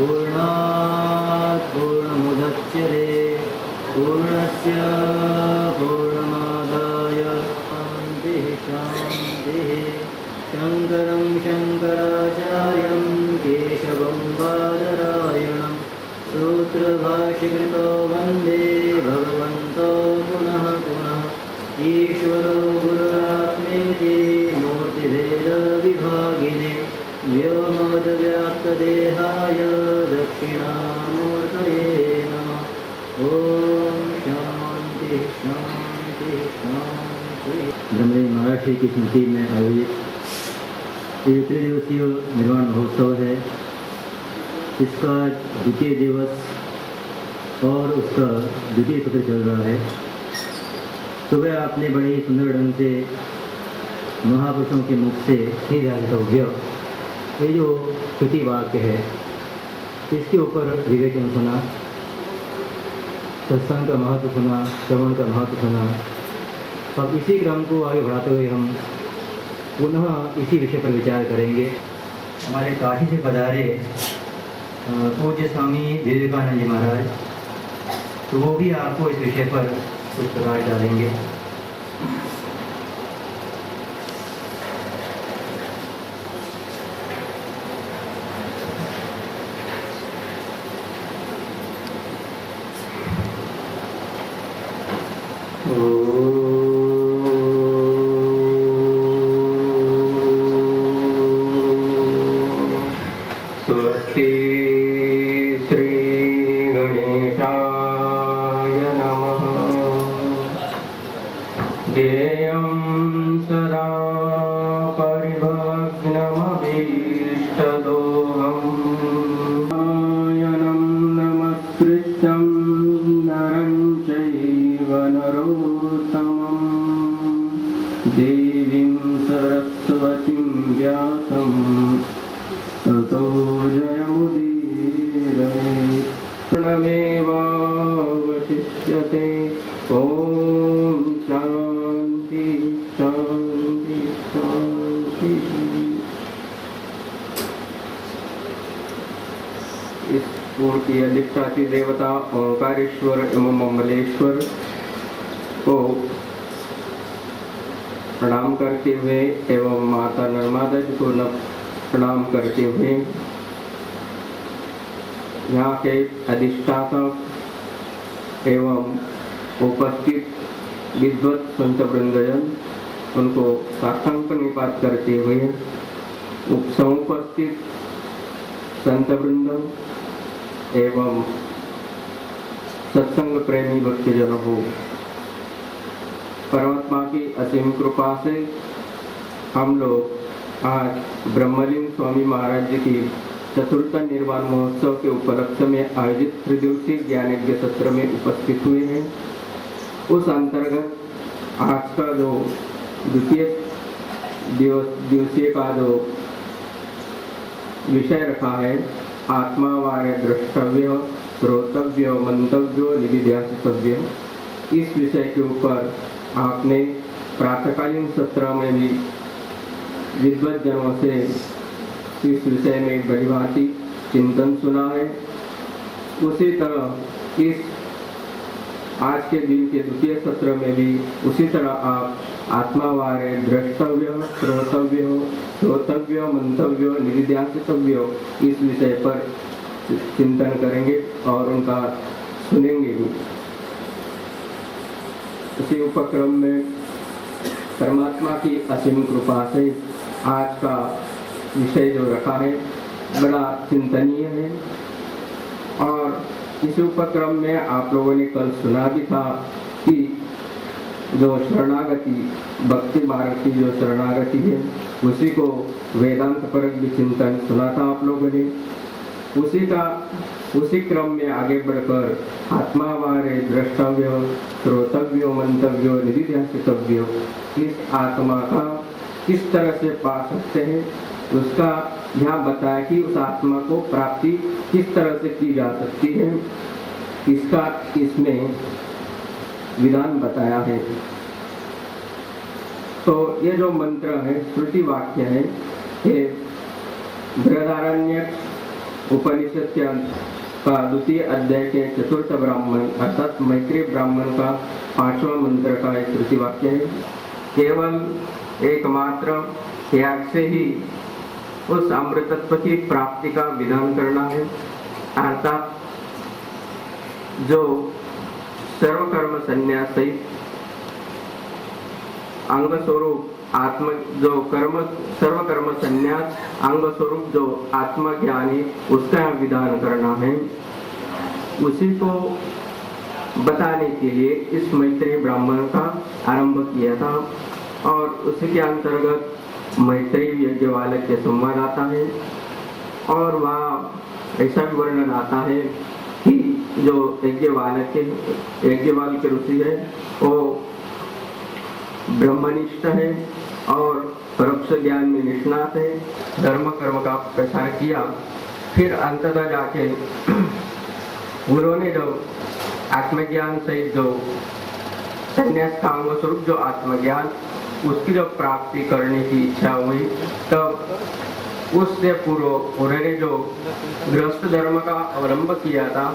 पूर्णात् पूर्णमुदच्यते पूर्णस्य पूर्णमादाय शान्तिः शान्तिः। शङ्करं शङ्कराचार्यं केशवं बादरायणं सूत्रभाष्यकृतो वन्दे भगवन्तो पुनः पुनः। ईश्वरो गुरुरात्मेति मूर्तिभेदविभागिने व्योमवद्व्याप्तदेहाय दक्षिणामूर्तये नमः। ॐ शान्ति शान्ति शान्ति। ब्रह्मलीन महाराज की स्मृति में आयोजित ये त्रिदिवसीय निर्वाण महोत्सव है। इसका द्वितीय दिवस और उसका द्वितीय सत्र चल रहा है। सुबह आपने बड़े ही सुंदर ढंग से महापुरुषों के मुख से ही ध्यातव्य ये जो श्रुति वाक्य है इसके ऊपर विवेचन सुना, सत्संग का महत्व सुना, श्रवण का महत्व सुना। अब इसी क्रम को आगे बढ़ाते हुए हम पुनः इसी विषय पर विचार करेंगे। हमारे काशी से पधारे पूज्य स्वामी विवेकानंद जी महाराज, तो वो भी आपको इस विषय पर कुछ प्रकाश डालेंगे। अधिष्ठात्री देवता ओंकारेश्वर एवं मंगलेश्वर को प्रणाम करते हुए एवं माता नर्मदा जी को प्रणाम करते हुए यहाँ के अधिष्ठाता एवं उपस्थित विद्वत संत वृंदजन उनको साष्टांग निपात करते हुए समुपस्थित संत वृंद एवं सत्संग प्रेमी भक्तजनों को परमात्मा की असीम कृपा से हम लोग आज ब्रह्मलीन स्वामी महाराज जी की चतुर्थ निर्वाण महोत्सव के उपलक्ष्य में आयोजित त्रिदिवसीय ज्ञानयज्ञ सत्र में उपस्थित हुए हैं। उस अंतर्गत आज का जो द्वितीय दिवसीय का जो विषय रखा है, आत्मावारे द्रष्टव्य श्रोतव्य मंतव्य निधिध्यासितव्य, इस विषय के ऊपर आपने प्रातःकालीन सत्र में भी विद्वत जनों से इस विषय में भलीभांति चिंतन सुना है। उसी तरह इस आज के दिन के द्वितीय सत्र में भी उसी तरह आप आत्मावारे द्रष्टव्य श्रोतव्य मंतव्य निधिध्यासितव्य इस विषय पर चिंतन करेंगे और उनका सुनेंगे भी। इसी उपक्रम में परमात्मा की असीम कृपा से आज का विषय जो रखा है बड़ा चिंतनीय है। और इस उपक्रम में आप लोगों ने कल सुना भी था कि जो शरणागति भक्ति मार्ग की जो शरणागति है उसी को वेदांत परक भी चिंतन सुना था आप लोगों ने। उसी क्रम में आगे बढ़कर आत्मावारे द्रष्टव्य श्रोतव्य मंतव्य निधिध्यासितव्य, इस आत्मा का किस तरह से पा सकते हैं उसका यहाँ बताया कि उस आत्मा को प्राप्ति किस तरह से की जा सकती है, इसका इसमें विधान बताया है। तो ये जो मंत्र है, श्रुति वाक्य है, ये बृहदारण्यक उपनिषद के का द्वितीय अध्याय के चतुर्थ ब्राह्मण अर्थात मैत्री ब्राह्मण का 5वां मंत्र का एक श्रुति वाक्य है। केवल एकमात्र त्याग से ही उस अमृतत्व की प्राप्ति का विधान करना है, अर्थात जो सर्वकर्म संन्यास सहित अंग स्वरूप आत्म जो कर्म सर्वकर्म संन्यास अंग स्वरूप जो आत्मज्ञानी उसका विधान करना है। उसी को बताने के लिए इस मैत्री ब्राह्मण का आरंभ किया था और उसी के अंतर्गत मैत्री यज्ञवालक के संवाद आता है और वहाँ ऐसा भी वर्णन आता है कि जो यज्ञवालक के ऋषि है वो ब्रह्मनिष्ठ है और परोक्ष ज्ञान में निष्णात है, धर्म कर्म का प्रचार किया। फिर अंततः जाके उन्होंने जो आत्मज्ञान सहित जो संन्यास का अंग स्वरूप जो आत्मज्ञान उसकी जो प्राप्ति करने की इच्छा हुई, तब उससे पूर्व उन्होंने जो गृहस्थ धर्म का अवलंब किया था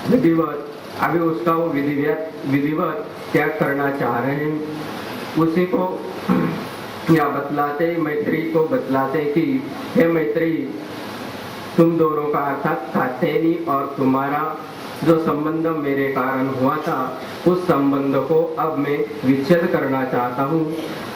विधिवत, अभी उसका वो विधिवत त्याग करना चाह रहे हैं। उसी को या बतलाते मैत्री को बतलाते कि हे मैत्री, तुम दोनों का अर्थात कात्यायनी और तुम्हारा जो संबंध मेरे कारण हुआ था उस संबंध को अब मैं विच्छेद करना चाहता हूँ,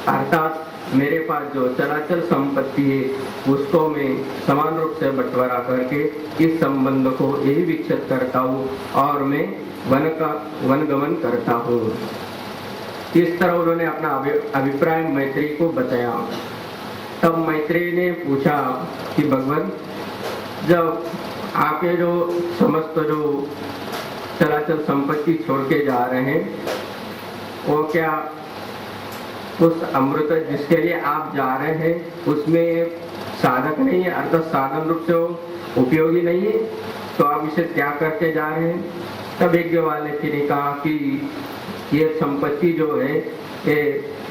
अर्थात मेरे पास जो चलाचल संपत्ति है उसको मैं समान रूप से बंटवारा करके इस संबंध को यही विच्छेद करता हूँ और मैं वनगमन करता हूँ। इस तरह उन्होंने अपना अभिप्राय मैत्री को बताया। तब मैत्री ने पूछा कि भगवान, जब आपके जो समस्त जो चलाचल संपत्ति छोड़ के जा रहे हैं वो क्या उस अमृत जिसके लिए आप जा रहे हैं उसमें साधक नहीं है, अर्थात साधन रूप से वो उपयोगी नहीं है, तो आप इसे त्याग करके जा रहे हैं। तब यज्ञवालक ने कहा कि ये संपत्ति जो है ये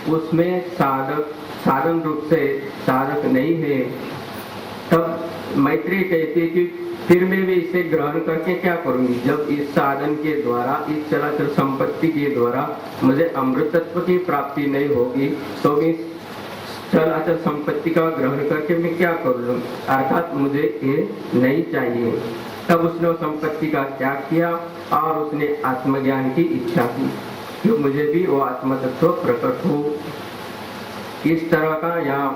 उसमें साधन रूप से साधक नहीं है। तब मैत्री कहती है कि फिर मैं भी इसे ग्रहण करके क्या करूंगी, जब इस साधन के द्वारा इस चलाचल संपत्ति के द्वारा मुझे अमृतत्व की प्राप्ति नहीं होगी तो मैं चलाचल संपत्ति का ग्रहण करके मैं क्या कर लूं, अर्थात मुझे ये नहीं चाहिए। तब उसने उस संपत्ति का त्याग किया और उसने आत्मज्ञान की इच्छा की कि मुझे भी वो आत्मतत्व प्रकट हो। इस तरह का यहाँ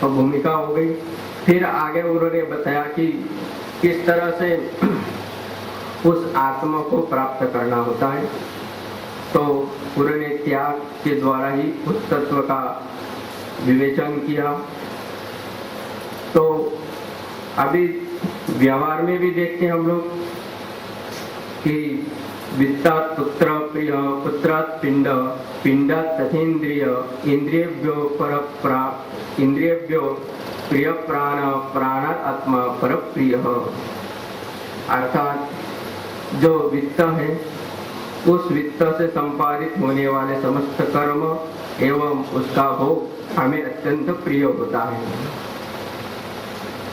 भूमिका हो गई। फिर आगे उन्होंने बताया कि किस तरह से उस आत्मा को प्राप्त करना होता है, तो उन्होंने त्याग के द्वारा ही उस तत्व का विवेचन किया। तो अभी व्यवहार में भी देखते हैं हम लोग कि वित्तात् पुत्र प्रिय, पुत्रात् पिंड, पिंडात् तथेन्द्रिय, इंद्रियभ्यो प्रिय प्राण, प्राणात् आत्मा पर प्रिय। अर्थात जो वित्त है उस वित्त से संपादित होने वाले समस्त कर्म एवं उसका भोग हमें अत्यंत प्रिय होता है।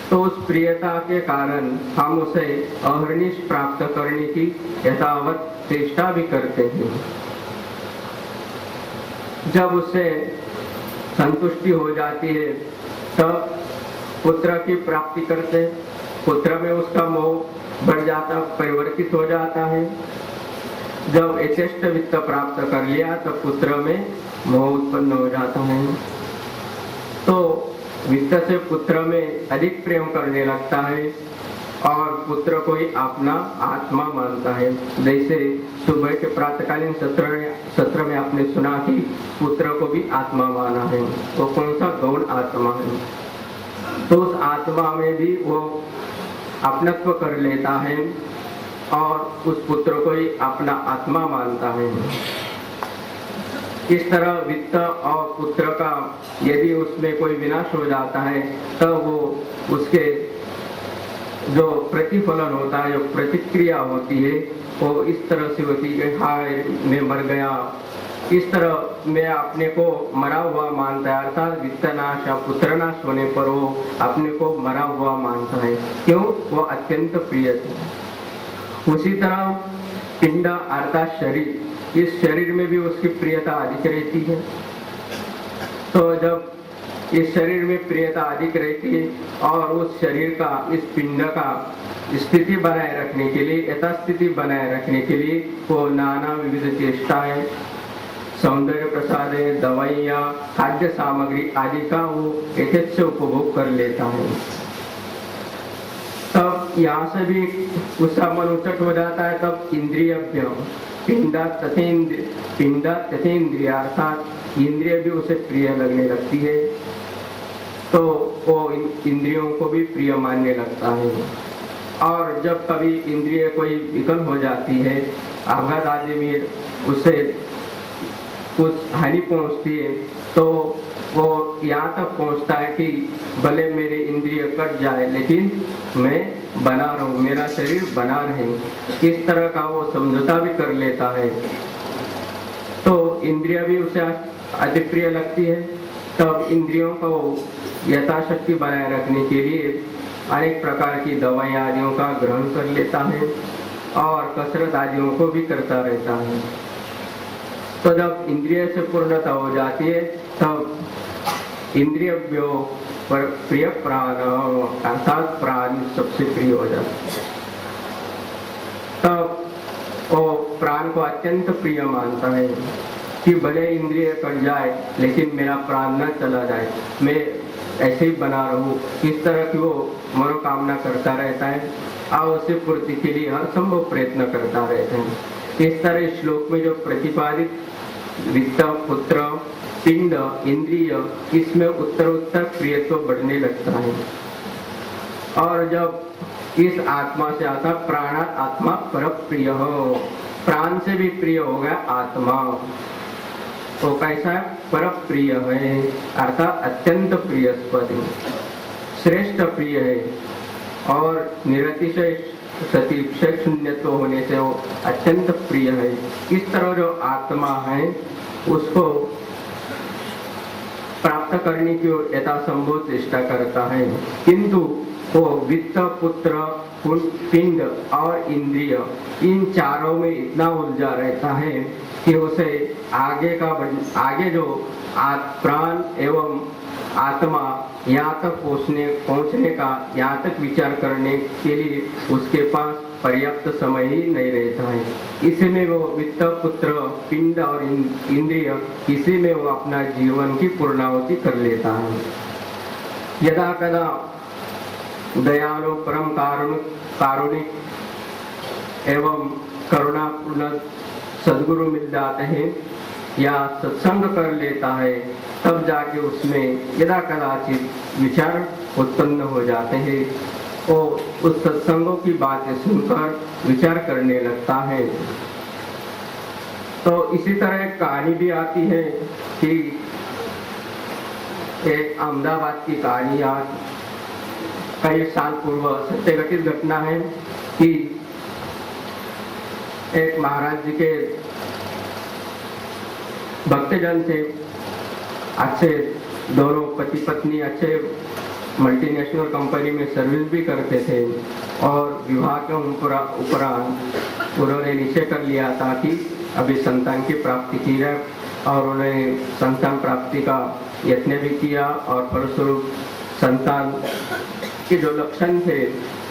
तो उस प्रियता के कारण हम उसे अहर्निश प्राप्त करने की यथावत चेष्टा भी करते हैं। जब उससे संतुष्टि हो जाती है तब पुत्र की प्राप्ति करते, पुत्र में उसका मोह बढ़ जाता, परिवर्तित हो जाता है। जब यथेष्ट वित्त प्राप्त कर लिया तब पुत्र में मोह उत्पन्न हो जाता है, तो वित्त से पुत्र में अधिक प्रेम करने लगता है और पुत्र को ही अपना आत्मा मानता है। जैसे सुबह के प्रातःकालीन सत्र में आपने सुना कि पुत्र को भी आत्मा माना है, वो कौन सा गौण आत्मा है, तो उस आत्मा में भी वो अपनत्व कर लेता है और उस पुत्र को ही अपना आत्मा मानता है। इस तरह वित्त और पुत्र का यदि उसमें कोई विनाश हो जाता है तो वो उसके जो प्रतिफलन होता है, जो प्रतिक्रिया होती है वो इस तरह से होती है, हाय मैं मर गया, इस तरह मैं अपने को मरा हुआ मानता है, अर्थात वित्तनाश या पुत्रनाश होने पर वो अपने को मरा हुआ मानता है। क्यों? वो अत्यंत प्रिय थे। उसी तरह पिंड अर्थात शरीर, इस शरीर में भी उसकी प्रियता अधिक रहती है। तो जब इस शरीर में प्रियता अधिक रहती है और उस शरीर का, इस पिंड का स्थिति बनाए रखने के लिए, यथास्थिति बनाए रखने के लिए वो नाना विविध चेष्टाएं, सौंदर्य प्रसाद, दवाइयाँ, खाद्य सामग्री आदि का वो यथेच्छ उपभोग कर लेता है। तब यहाँ से भी उसका मन उच्चट हो जाता है। तब इंद्रियभ्य पिंडा तथेन्द्रिय अर्थात इंद्रिय भी उसे प्रिय लगने लगती है, तो वो इंद्रियों को भी प्रिय मानने लगता है। और जब कभी इंद्रिय कोई विकल हो जाती है, आघात आदि में उसे कुछ हानि पहुंचती है, तो वो यहाँ तक पहुंचता है कि भले मेरे इंद्रिय कट जाए लेकिन मैं बना रहूं, मेरा शरीर बना रहे, इस तरह का वो समझौता भी कर लेता है। तो इंद्रिय भी उसे अति प्रिय लगती है। तब इंद्रियों को यथाशक्ति बनाए रखने के लिए अनेक प्रकार की दवाइयाँ आदियों का ग्रहण कर लेता है और कसरत आदियों को भी करता रहता है। तो जब इंद्रिय से पूर्णता हो जाती है, तब इंद्रियभ्यो पर प्रिय प्राण अर्थात प्राण सबसे प्रिय हो जाता है। तब वो प्राण को अत्यंत प्रिय मानता है कि भले इंद्रिय कट जाए लेकिन मेरा प्राण न चला जाए, मैं ऐसे ही बना रहूं। इस तरह की वो मनोकामना करता रहता है और उसे पूर्ति के लिए हर संभव प्रयत्न करता रहता है। इस तरह श्लोक में जो प्रतिपादित वित्त, पुत्र, पिंड, इंद्रिय, इसमें उत्तरोत्तर प्रियत्व बढ़ने लगता है। और जब इस आत्मा से आता प्राणात आत्मा पर प्रिय हो, प्राण से भी प्रिय हो गया आत्मा, तो कैसा है? पर प्रिय है अर्थात अत्यंत प्रिय, श्रेष्ठ प्रिय है और निरतिशय सतीक्षय शून्यत्व होने से वो अत्यंत प्रिय है। इस तरह जो आत्मा है उसको प्राप्त करने की यथासंभव चेष्टा करता है, किंतु वो वित्त, पुत्र, पिंड और इंद्रिय, इन चारों में इतना उलझा रहता है कि उसे आगे जो प्राण एवं आत्मा यहाँ तक पहुँचने का, यहाँ तक विचार करने के लिए उसके पास पर्याप्त समय ही नहीं रहता है। इसी में वो वित्त, पुत्र, पिंड और इंद्रिय, इसी में वो अपना जीवन की पूर्णाहुति कर लेता है। यदा कदा दयालु, परम कारुणिक एवं करुणापूर्ण सद्गुरु मिल जाते हैं या सत्संग कर लेता है, तब जाके उसमें यदा कदाचित विचार उत्पन्न हो जाते हैं और उस सत्संगों की बातें सुनकर विचार करने लगता है। तो इसी तरह एक कहानी भी आती है कि एक अहमदाबाद की कहानी, आज कई साल पूर्व सत्य घटित घटना है कि एक महाराज जी के भक्तजन थे, अच्छे दोनों पति पत्नी अच्छे मल्टीनेशनल कंपनी में सर्विस भी करते थे और विवाह के उपरांत उन्होंने निश्चय कर लिया था कि अभी संतान की प्राप्ति की है और उन्होंने संतान प्राप्ति का यत्न भी किया और फलस्वरूप संतान के जो लक्षण थे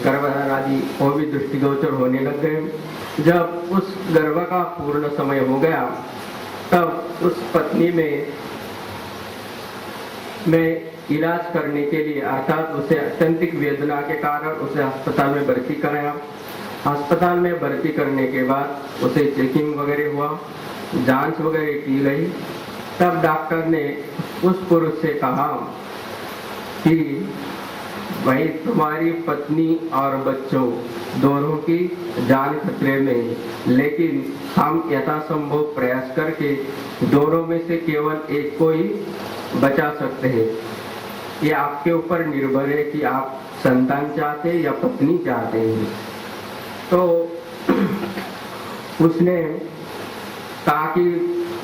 गर्भधारण आदि वो भी दृष्टिगोचर होने लग गए। जब उस गर्भ का पूर्ण समय हो गया, तब उस पत्नी में इलाज करने के लिए, अर्थात उसे अत्यंतिक वेदना के कारण उसे अस्पताल में भर्ती कराया। अस्पताल में भर्ती करने के बाद उसे चेकिंग वगैरह हुआ, जांच वगैरह की गई। तब डॉक्टर ने उस पुरुष से कहा कि भाई तुम्हारी पत्नी और बच्चों दोनों की जान खतरे में, लेकिन हम यथासंभव प्रयास करके दोनों में से केवल एक को ही बचा सकते हैं। ये आपके ऊपर निर्भर है कि आप संतान चाहते हैं या पत्नी चाहते हैं। तो उसने कहा कि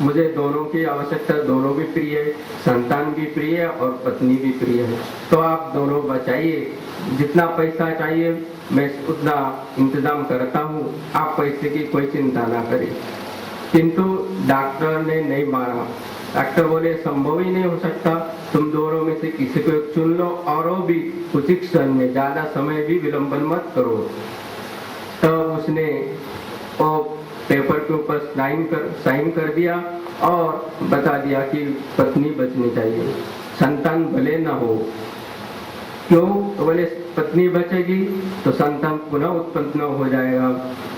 मुझे दोनों की आवश्यकता, दोनों भी प्रिय है, संतान भी प्रिय है और पत्नी भी प्रिय है। तो आप दोनों बचाइए, जितना पैसा चाहिए मैं उतना इंतजाम करता हूँ, आप पैसे की कोई चिंता ना करें। किंतु डॉक्टर ने नहीं माना। डॉक्टर बोले संभव ही नहीं हो सकता, तुम दोनों में से किसी को एक चुन लो, और वो भी उचित क्षण में, ज्यादा समय भी विलंबन मत करो। तब उसने वो पेपर के ऊपर साइन कर दिया और बता दिया कि पत्नी बचनी चाहिए, संतान भले न हो। क्यों? तो बोले पत्नी बचेगी तो संतान पुनः उत्पन्न हो जाएगा,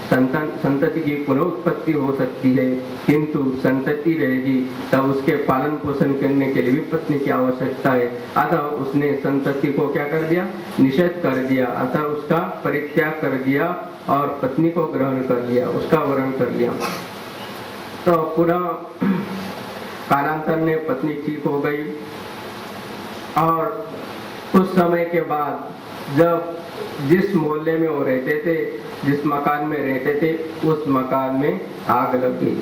संतति की पुनः उत्पत्ति हो सकती है, किंतु संतति रहेगी तब उसके पालन पोषण करने के लिए भी पत्नी की आवश्यकता है। अतः उसने संतति को क्या कर दिया? निषेध कर दिया, अतः उसका परित्याग कर दिया और पत्नी को ग्रहण कर लिया, उसका वरण कर लिया। तो पुनः कालांतर में पत्नी ठीक हो गई और कुछ समय के बाद जब जिस मोहल्ले में वो रहते थे, जिस मकान में रहते थे, उस मकान में आग लग गई।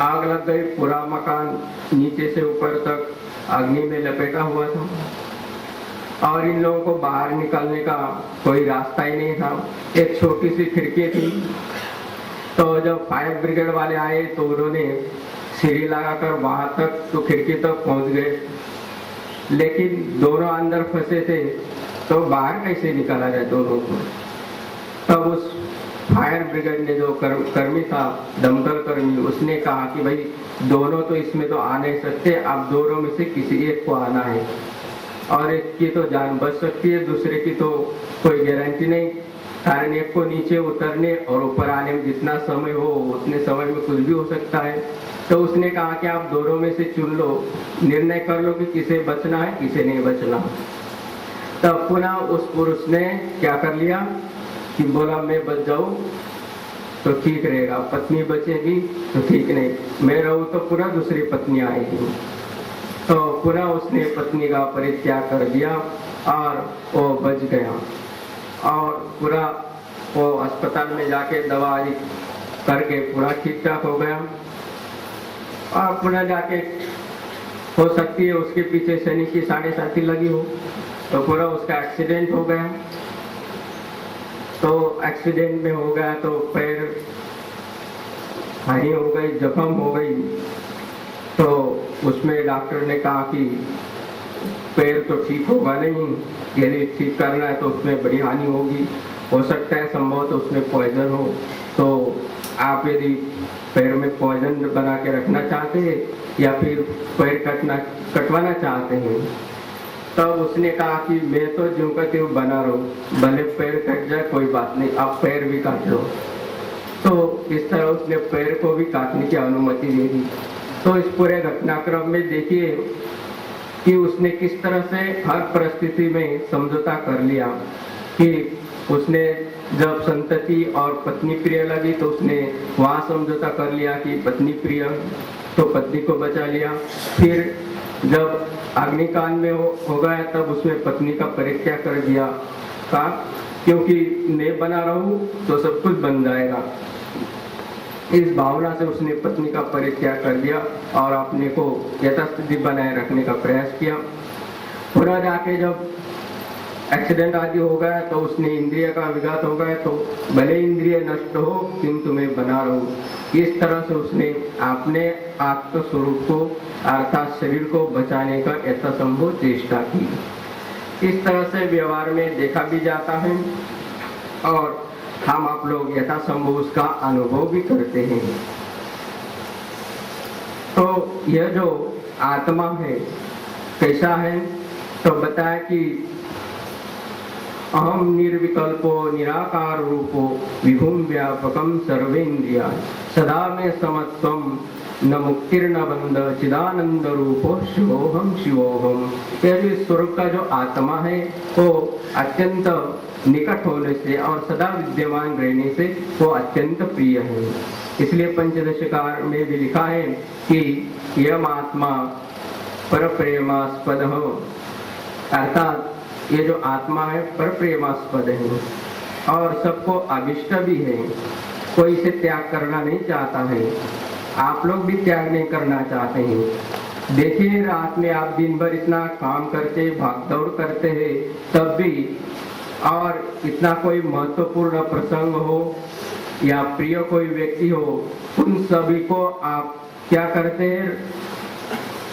आग लग गई, पूरा मकान नीचे से ऊपर तक अग्नि में लपेटा हुआ था और इन लोगों को बाहर निकलने का कोई रास्ता ही नहीं था। एक छोटी सी खिड़की थी, तो जब फायर ब्रिगेड वाले आए तो उन्होंने सीढ़ी लगाकर वहां तक, तो खिड़की तक पहुंच गए, लेकिन दोनों अंदर फंसे थे तो बाहर कैसे निकाला जाए दोनों को। तब उस फायर ब्रिगेड ने जो कर्मी था, दमकल कर्मी, उसने कहा कि भाई दोनों तो इसमें तो आ नहीं सकते, अब दोनों में से किसी एक को आना है, और एक की तो जान बच सकती है, दूसरे की तो कोई गारंटी नहीं, कारण एक को नीचे उतरने और ऊपर आने में जितना समय हो उतने समय में कुछ भी हो सकता है। तो उसने कहा कि आप दोनों में से चुन लो, निर्णय कर लो कि किसे बचना है किसे नहीं बचना। तब पुनः उस पुरुष ने क्या कर लिया कि बोला मैं बच जाऊं तो ठीक रहेगा, पत्नी बचेगी तो ठीक नहीं, मैं रहूं तो पुनः दूसरी पत्नी आएगी। तो पुनः उसने पत्नी का परित्याग कर दिया और वो बच गया और पूरा वो अस्पताल में जाके दवाई करके पूरा ठीक ठाक हो गया। और पुनः जाके हो सकती है उसके पीछे शनि की 7.5 लगी हो, तो पूरा उसका एक्सीडेंट हो गया। तो एक्सीडेंट में हो गया तो पैर हानि हो गई, जख्म हो गई। तो उसमें डॉक्टर ने कहा कि पैर तो ठीक होगा नहीं, यदि ठीक करना है तो उसमें बड़ी हानि होगी, हो सकता है संभव तो उसमें पॉइजन हो। तो आप यदि पैर में पॉइजन बना के रखना चाहते हैं या फिर पैर कटवाना चाहते हैं। तब उसने कहा कि मैं तो ज्यों का त्यों बना रहूं, भले पैर कट जाए कोई बात नहीं, आप पैर भी काट लो। तो इस तरह उसने पैर को भी काटने की अनुमति दे दी। तो इस पूरे घटनाक्रम में देखिए कि उसने किस तरह से हर परिस्थिति में समझौता कर लिया कि उसने जब संतति और पत्नी प्रिय लगी तो उसने वहां समझौता कर लिया कि पत्नी प्रिय, तो पत्नी को बचा लिया। फिर जब अग्निकांड में हो गया तब उसमें पत्नी का परित्याग कर दिया, का क्योंकि मैं बना रहूं तो सब कुछ बन जाएगा। इस भावना से उसने पत्नी का परित्याग कर दिया और अपने को यथास्थिति बनाए रखने का प्रयास किया। पूरा जाके जब एक्सीडेंट आदि हो गया तो उसने इंद्रिय का विघात हो गया, तो भले इंद्रिय नष्ट हो किंतु मैं बना रहूं, इस तरह से उसने अपने आत्म स्वरूप को अर्थात शरीर को बचाने का यथासंभव चेष्टा की। इस तरह से व्यवहार में देखा भी जाता है और हम आप लोग यथासंभव उसका अनुभव भी करते हैं। तो यह जो आत्मा है कैसा है, तो बताया कि अहम निर्विकल्पो निराकार रूपो विभुम व्यापकम सर्वेन्द्रिया सदा में समत्वम न मुक्तिर्न बंध चिदानंद रूपो शिवोहम शिवोहम। यह स्वरूप का जो आत्मा है वो अत्यंत निकट होने से और सदा विद्यमान रहने से वो अत्यंत प्रिय है। इसलिए पंचदशकार में भी लिखा है कि यम आत्मा पर प्रेमास्पद हो, अर्थात ये जो आत्मा है पर प्रेमास्पद है और सबको अभिष्ट भी है, कोई इसे त्याग करना नहीं चाहता है। आप लोग भी त्याग नहीं करना चाहते हैं। देखिए, रात में आप दिन भर इतना काम करते, भाग दौड़ करते हैं, तब भी और इतना कोई महत्वपूर्ण प्रसंग हो या प्रिय कोई व्यक्ति हो, उन सभी को आप क्या करते हैं,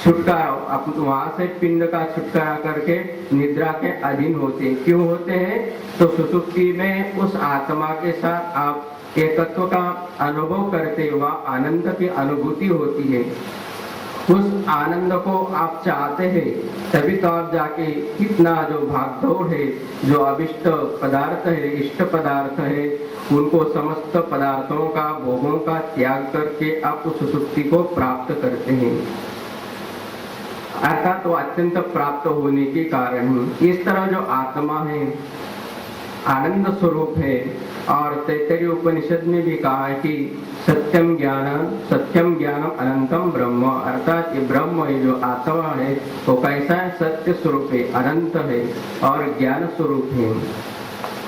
छुटकारा, आप वहां से पिंड का छुटकारा करके निद्रा के अधीन होते हैं। क्यों होते हैं? तो सुसुप्ति में उस आत्मा के साथ आप एकत्व का अनुभव करते, वह आनंद की अनुभूति होती है। उस आनंद को आप चाहते हैं, तभी तो आप जाके इतना जो भागदौड़ है, जो अभिष्ट पदार्थ है, इष्ट पदार्थ है, उनको समस्त पदार्थों का, भोगों का त्याग करके आप उस सुसुप्ति को प्राप्त करते हैं। अर्थात तो अत्यंत प्राप्त होने के कारण इस तरह जो आत्मा है आनंद स्वरूप है। और तैत्तरीय उपनिषद में भी कहा है कि सत्यम ज्ञानम अनंतम ब्रह्म, अर्थात ये ब्रह्म है, जो आत्मा है, वो कैसा है? सत्य स्वरूप है, अनंत है और ज्ञान स्वरूप है।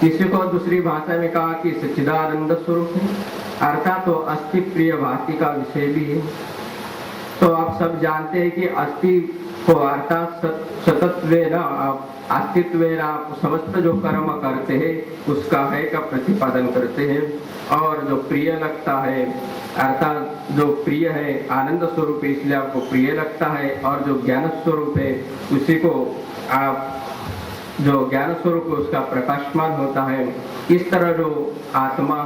इसी को दूसरी भाषा में कहा कि सच्चिदानंद स्वरूप है, अर्थात तो अस्थि प्रिय भांति का विषय भी है। तो आप सब जानते हैं कि अस्थि को अर्थात सतत्वेन, अस्तित्वेन आप समस्त जो कर्म करते हैं उसका है का प्रतिपादन करते हैं। और जो प्रिय लगता है, अर्थात जो प्रिय है आनंद स्वरूप है, इसलिए आपको प्रिय लगता है। और जो ज्ञान स्वरूप है, उसी को आप जो ज्ञान स्वरूप उसका प्रकाशमान होता है। इस तरह जो आत्मा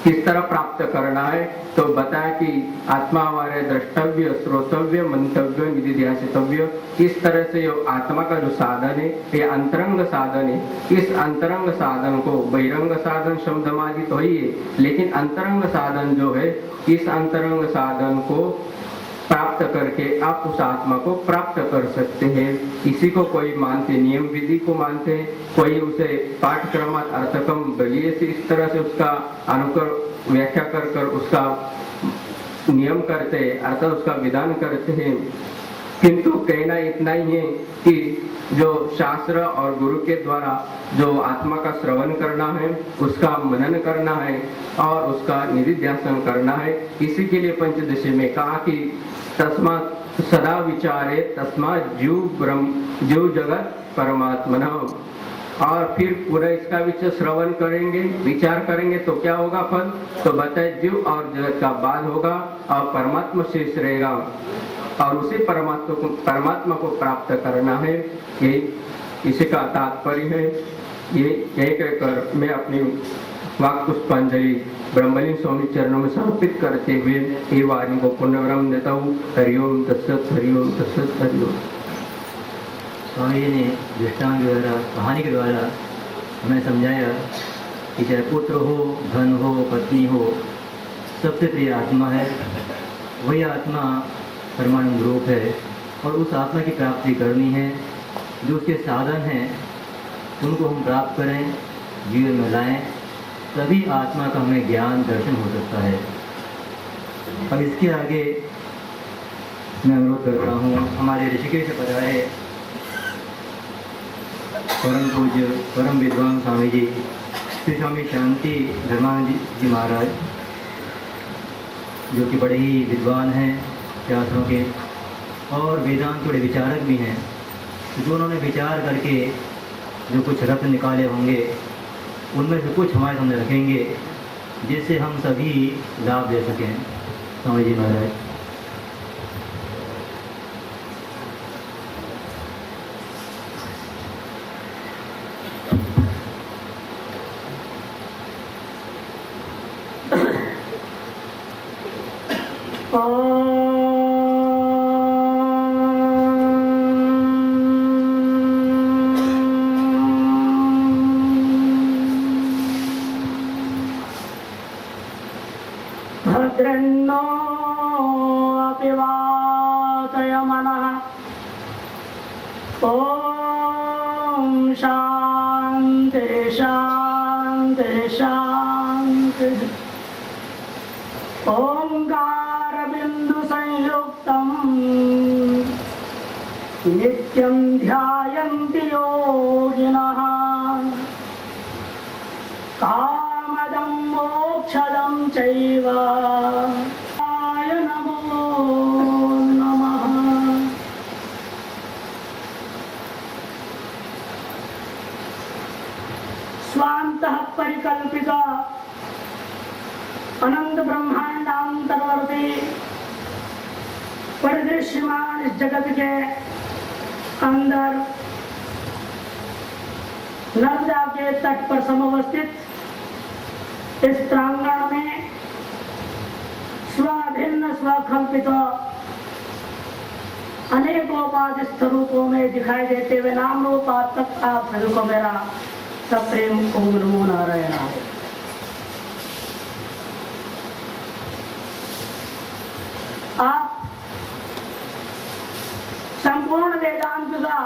किस तरह प्राप्त करना है, तो बताया कि आत्मा हमारे द्रष्टव्य, श्रोतव्य, मंतव्य, निधिध्यासितव्य। इस तरह से जो आत्मा का जो साधन है, ये अंतरंग साधन है। इस अंतरंग साधन को, बहिरंग साधन शब्दमादि तो ही है, लेकिन अंतरंग साधन जो है, इस अंतरंग साधन को प्राप्त करके आप उस आत्मा को प्राप्त कर सकते हैं। इसी को कोई मानते नियम विधि को मानते हैं, कोई उसे पाठक्रम अर्थकम बलिए से इस तरह से उसका अनुकर व्याख्या कर कर उसका नियम करते हैं, अर्थात उसका विधान करते हैं। किंतु कहना इतना ही है कि जो शास्त्र और गुरु के द्वारा जो आत्मा का श्रवण करना है, उसका मनन करना है और उसका निधिध्यासन करना है। इसी के लिए पंचदशी में कहा कि तस्मात् सदा विचारे तस्मात् जीव जगत परमात्मना। और फिर पूरा इसका विचार श्रवण करेंगे, विचार करेंगे तो क्या होगा फल? तो बताए जीव और जगत का बाल होगा और परमात्मा शेष रहेगा। और उसी परमात्मा को प्राप्त करना है, ये इसी का तात्पर्य है। ये कहकर मैं अपनी वाक् पुष्पांजलि ब्रह्मलीन स्वामी चरणों में समर्पित करते हुए ये वाणी को पुण्यवरम देता हूँ। हरिओम तत्सत, हरिओम तत्सत, हरिओम। स्वामी जी ने दृष्टांत द्वारा, कहानी के द्वारा हमें समझाया कि चाहे पुत्र हो, धन हो, पत्नी हो, सबसे प्रिय आत्मा है। वही आत्मा परमानंद रूप है और उस आत्मा की प्राप्ति करनी है। जो उसके साधन हैं उनको हम प्राप्त करें, जीवन में लाएं, तभी आत्मा का हमें ज्ञान दर्शन हो सकता है। अब इसके आगे मैं अनुरोध करता हूँ हमारे ऋषिकेश पधारे परम पूज्य परम विद्वान स्वामी जी श्री स्वामी शांति धर्मानंद जी महाराज, जो कि बड़े ही विद्वान हैं शास्त्रों के और वेदांत के विचारक भी हैं। जो उन्होंने विचार करके जो कुछ रत्न निकाले होंगे, उनमें से कुछ हमारे सामने रखेंगे जिससे हम सभी लाभ ले सकें। स्वामी जी महाराज। भद्रन्नो अपि वातय मनः। ॐ शान्ति शान्ति शान्ति। ओंकारबिन्दुसंयुक्तं नित्यं ध्यायन्ति योगिनः। कामदं मोक्षदं चैव अनंत ब्रह्मांडांतर्वर्ती परिदृश्यमान इस जगत के अंदर नर्मदा के तट पर समवस्थित इस प्रांगण में स्वाभिन्न स्वकल्पित अनेकोपाधि स्वरूपों में दिखाई देते हुए नाम रूपात्मक आप सभी को मेरा सप्रेम ओम नमो नारायण। आप संपूर्ण वेदांत का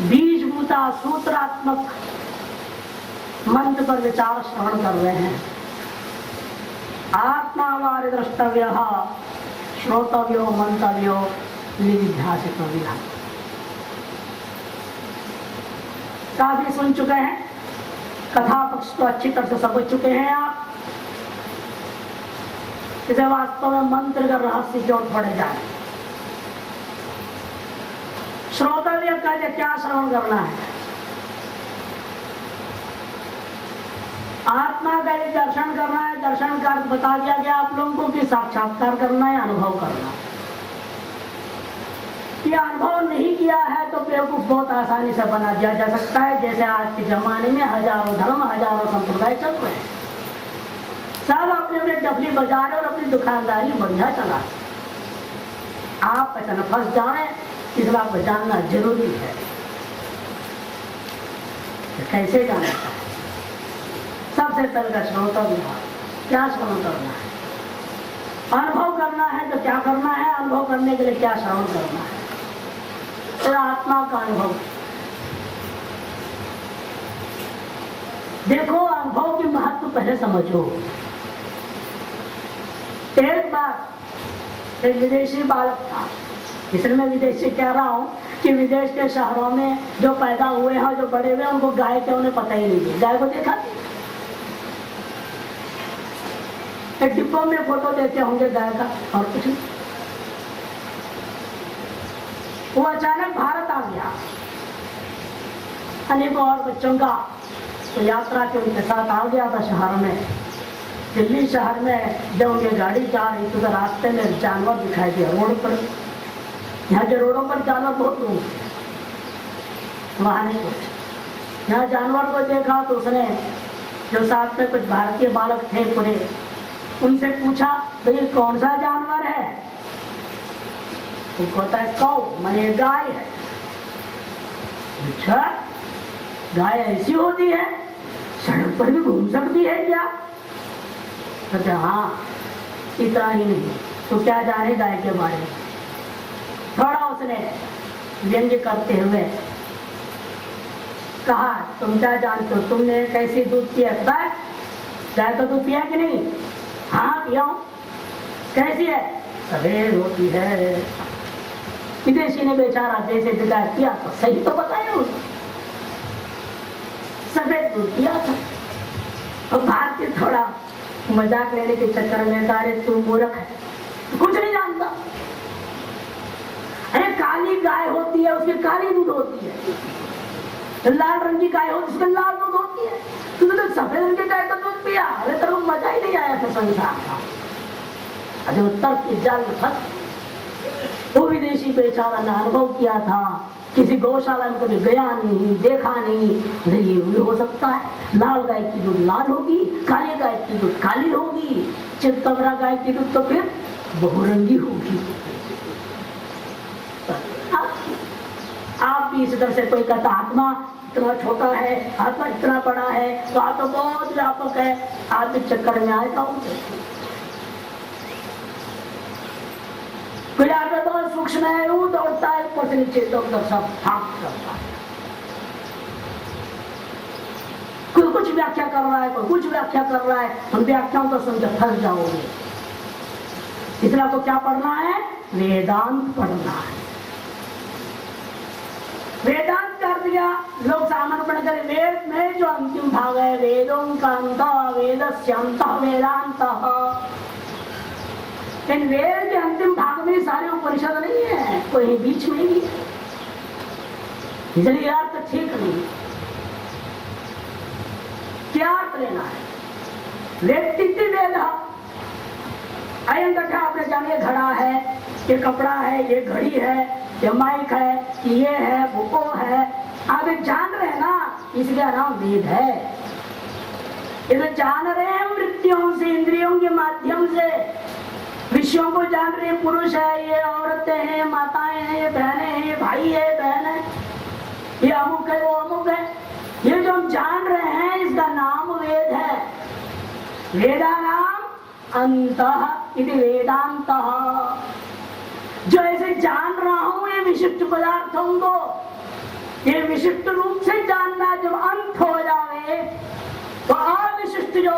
बीजभूता सूत्रात्मक मंत्र पर विचार श्रवण कर रहे हैं। आत्मावारि द्रष्टव्य श्रोतव्यो मंतव्यो निधिध्यासितव्य। काफी सुन चुके हैं, कथा पक्ष को अच्छी तरह से समझ चुके हैं आप। इसे वास्तव में मंत्र का रहस्य क्यों पड़े जाए। श्रोतव्य का क्या श्रवण करना है, आत्मा का ये दर्शन करना है। दर्शन का बता दिया गया आप लोगों को कि साक्षात्कार करना है, अनुभव करना है। ये अनुभव नहीं किया है तो बेवकूफ बहुत आसानी से बना दिया जा सकता है। जैसे आज के जमाने में हजारों धर्म हजारों संप्रदाय चल रहे हैं, सब अपने अपने डबली बजा रहे और अपनी दुकानदारी बढ़िया चला। आप ऐसा न फंस जाए, इस बात को जानना जरूरी है। कैसे जाना है? सबसे पहले श्रोतव्य क्या श्रवण करना है, अनुभव करना है तो क्या करना है, अनुभव करने के लिए क्या श्रवण करना है। तो आत्मा का अनुभव देखो, अनुभव की महत्व पहले समझो। एक बार एक विदेशी बालक था, इसलिए मैं विदेशी कह रहा हूँ कि विदेश के शहरों में जो पैदा हुए हैं, जो बड़े हुए, उनको गाय के उन्हें पता ही नहीं है। गाय को देखा, एक डिब्बों में फोटो देते होंगे गाय का और कुछ नहीं। वो अचानक भारत आ गया, अनेकों और बच्चों का तो यात्रा के उनके साथ आ गया था शहर में। दिल्ली शहर में जब उनकी गाड़ी जा रही तो रास्ते में जानवर दिखाई दिया रोड पर। यहाँ के रोडों पर जानवर बहुत लोग, वहां नहीं कुछ। यहाँ जानवर को देखा तो उसने जो साथ में कुछ भारतीय बालक थे पूरे, उनसे पूछा भाई कौन सा जानवर है। उनको कहता है कौ, माने गाय है। अच्छा, गाय ऐसी होती है, सड़क पर भी घूम सकती है क्या? कहते हाँ, इतना ही नहीं तो क्या जाने गाय के बारे में। थोड़ा उसने व्यंग्य करते हुए कहा तुम क्या जानते हो, तुमने कैसी दूध पिया? गाय का दूध पिया कि नहीं? हाँ पिया हूं। कैसी है? सफेद होती है। विदेशी ने बेचारा जैसे गाय पिया तो सही तो बताया उसने, सफेद दूध पिया था। और भारतीय थोड़ा मजाक लेने के चक्कर में कहा तू मूर्ख है, कुछ नहीं जानता। अरे काली गाय होती है, उसकी काली दूध होती है। लाल रंग की गाय होती है, उसका लाल दूध होती है। तुमने तो सफेद रंग की गाय का दूध पिया। अरे तेरे को मजा ही नहीं आया था संसार का। अरे उत्तर की जाल में फंस। वो विदेशी बेचारा ने अनुभव किया था, किसी गौशाला में कभी गया नहीं, देखा नहीं। ये भी हो सकता है, लाल गाय की दूध लाल होगी, काली गाय की दूध काली होगी, चितकबरा गाय की दूध तो फिर बहुरंगी होगी। आप भी इस तरह से कोई कहता आत्मा इतना छोटा है, आत्मा इतना बड़ा है, तो आप तो बहुत व्यापक है, आप इस चक्कर में आए तो कोई आगे बहुत सूक्ष्म है, वो दौड़ता है ऊपर से नीचे दौड़ता सब ठाक करता है। कोई कुछ व्याख्या कर रहा है, कोई कुछ व्याख्या कर रहा है, उन व्याख्याओं को सुनकर फंस जाओगे। इसलिए आपको क्या पढ़ना है? वेदांत पढ़ना है। वेदांत कर दिया, लोग सामान्य पढ़कर वेद में जो अंतिम भाग है, वेदों का अंत, वेदस्य अंत वेदांत। इन वेद के अंतिम भाग में सारे उपनिषद नहीं है, कोई बीच में ही, इसलिए अर्थ ठीक नहीं। साथ लेना है। व्यक्तित्व वेद, अयं तथा आपने जानिए घड़ा है, ये कपड़ा है, ये घड़ी है, ये माइक है, ये है, वो है, आप एक जान रहे हैं ना, इसलिए नाम वेद है। ये तो जान रहे हैं वृत्तियों से, इंद्रियों के माध्यम से विषयों को जान रहे हैं। पुरुष है, ये औरतें हैं, माताएं हैं, ये बहनें हैं, ये भाई है, बहन है, ये अमुक है, वो अमुक है, ये जो हम जान रहे हैं इसका नाम वेद है। वेदा नाम अंतः इति वेदांतः। जो ऐसे जान रहा हूं ये विशिष्ट पदार्थों को, ये विशिष्ट रूप से जानना जब अंत हो जावे तो अविशिष्ट जो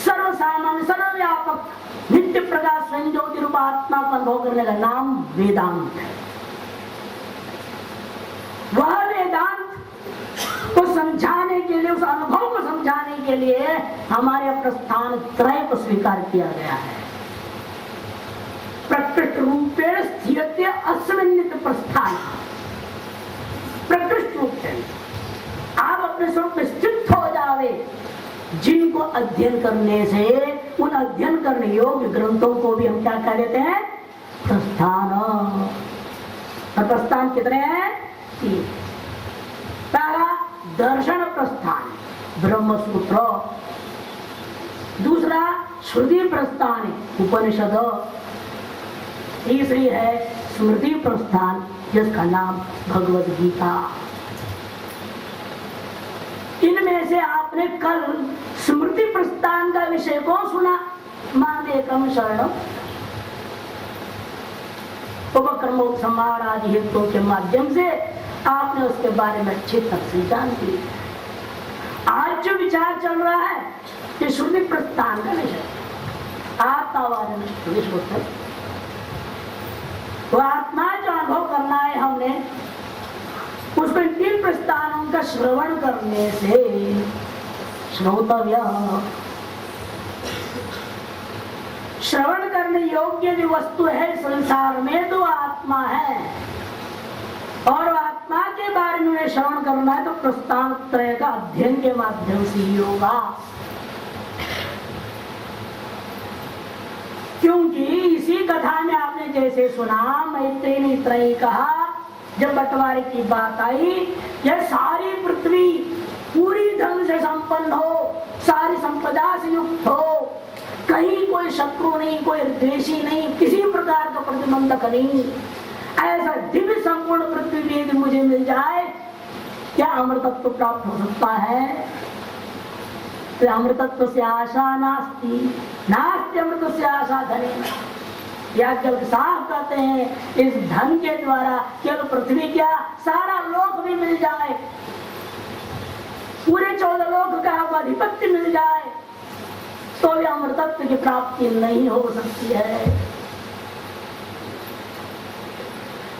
सर्वसामान्य सर्वव्यापक नित्य प्रकाश स्वयं ज्योति रूप आत्मा का अनुभव करने का नाम वेदांत है। वह वेदांत को समझाने के लिए, उस अनुभव को समझाने के लिए हमारे प्रस्थान त्रय को स्वीकार किया गया है। प्रकृष्ट रूपेण स्थियते अस्मिन्नित प्रस्थान। प्रकृष्ट रूप से आप अपने स्वरूप में स्थित हो जावे, जिनको अध्ययन करने से उन अध्ययन करने योग्य ग्रंथों को भी हम क्या कह देते हैं? प्रस्थान। और प्रस्थान कितने हैं? पहला दर्शन प्रस्थान ब्रह्म सूत्र, दूसरा श्रुति प्रस्थान उपनिषद, तीसरी है स्मृति प्रस्थान जिसका नाम भगवद गीता। इनमें से आपने कल स्मृति प्रस्थान का विषय कौन सुना? मामेकम शरणम उपक्रमोपसंहार आदि हेतुओं के माध्यम से आपने उसके बारे में अच्छी तरह से जान ली। आज जो विचार चल रहा है कि श्रुति प्रस्थान का विषय आत्मावाद विश्व, वो आत्मा जो अनुभव करना है हमने उसको तीन प्रस्थानों का श्रवण करने से श्रोतव्य, श्रवण करने योग्य जो वस्तु है संसार में तो आत्मा है, और आत्मा के बारे में श्रवण करना है तो प्रस्थान त्रय का अध्ययन के माध्यम से ही होगा। क्योंकि इसी कथा में आपने जैसे सुना, मैत्रेयी त्रयी कहा, जब बंटवारे की बात आई, यह सारी पृथ्वी पूरी ढंग से संपन्न हो, सारी संपदा से युक्त हो, कहीं कोई शत्रु नहीं, कोई द्वेषी नहीं, किसी प्रकार का प्रतिबंधक नहीं, ऐसा दिव्य संपूर्ण पृथ्वी भी यदि मुझे मिल जाए, क्या अमृतत्व प्राप्त हो सकता है? तो अमृतत्व से आशा नास्ति, नास्ति अमृत से आशा धने। याज्ञवल्क्य के साफ कहते हैं इस धन के द्वारा केवल पृथ्वी क्या सारा लोक भी मिल जाए, पूरे 14 लोक का अधिपत्य मिल जाए, तो भी अमृतत्व की प्राप्ति नहीं हो सकती है।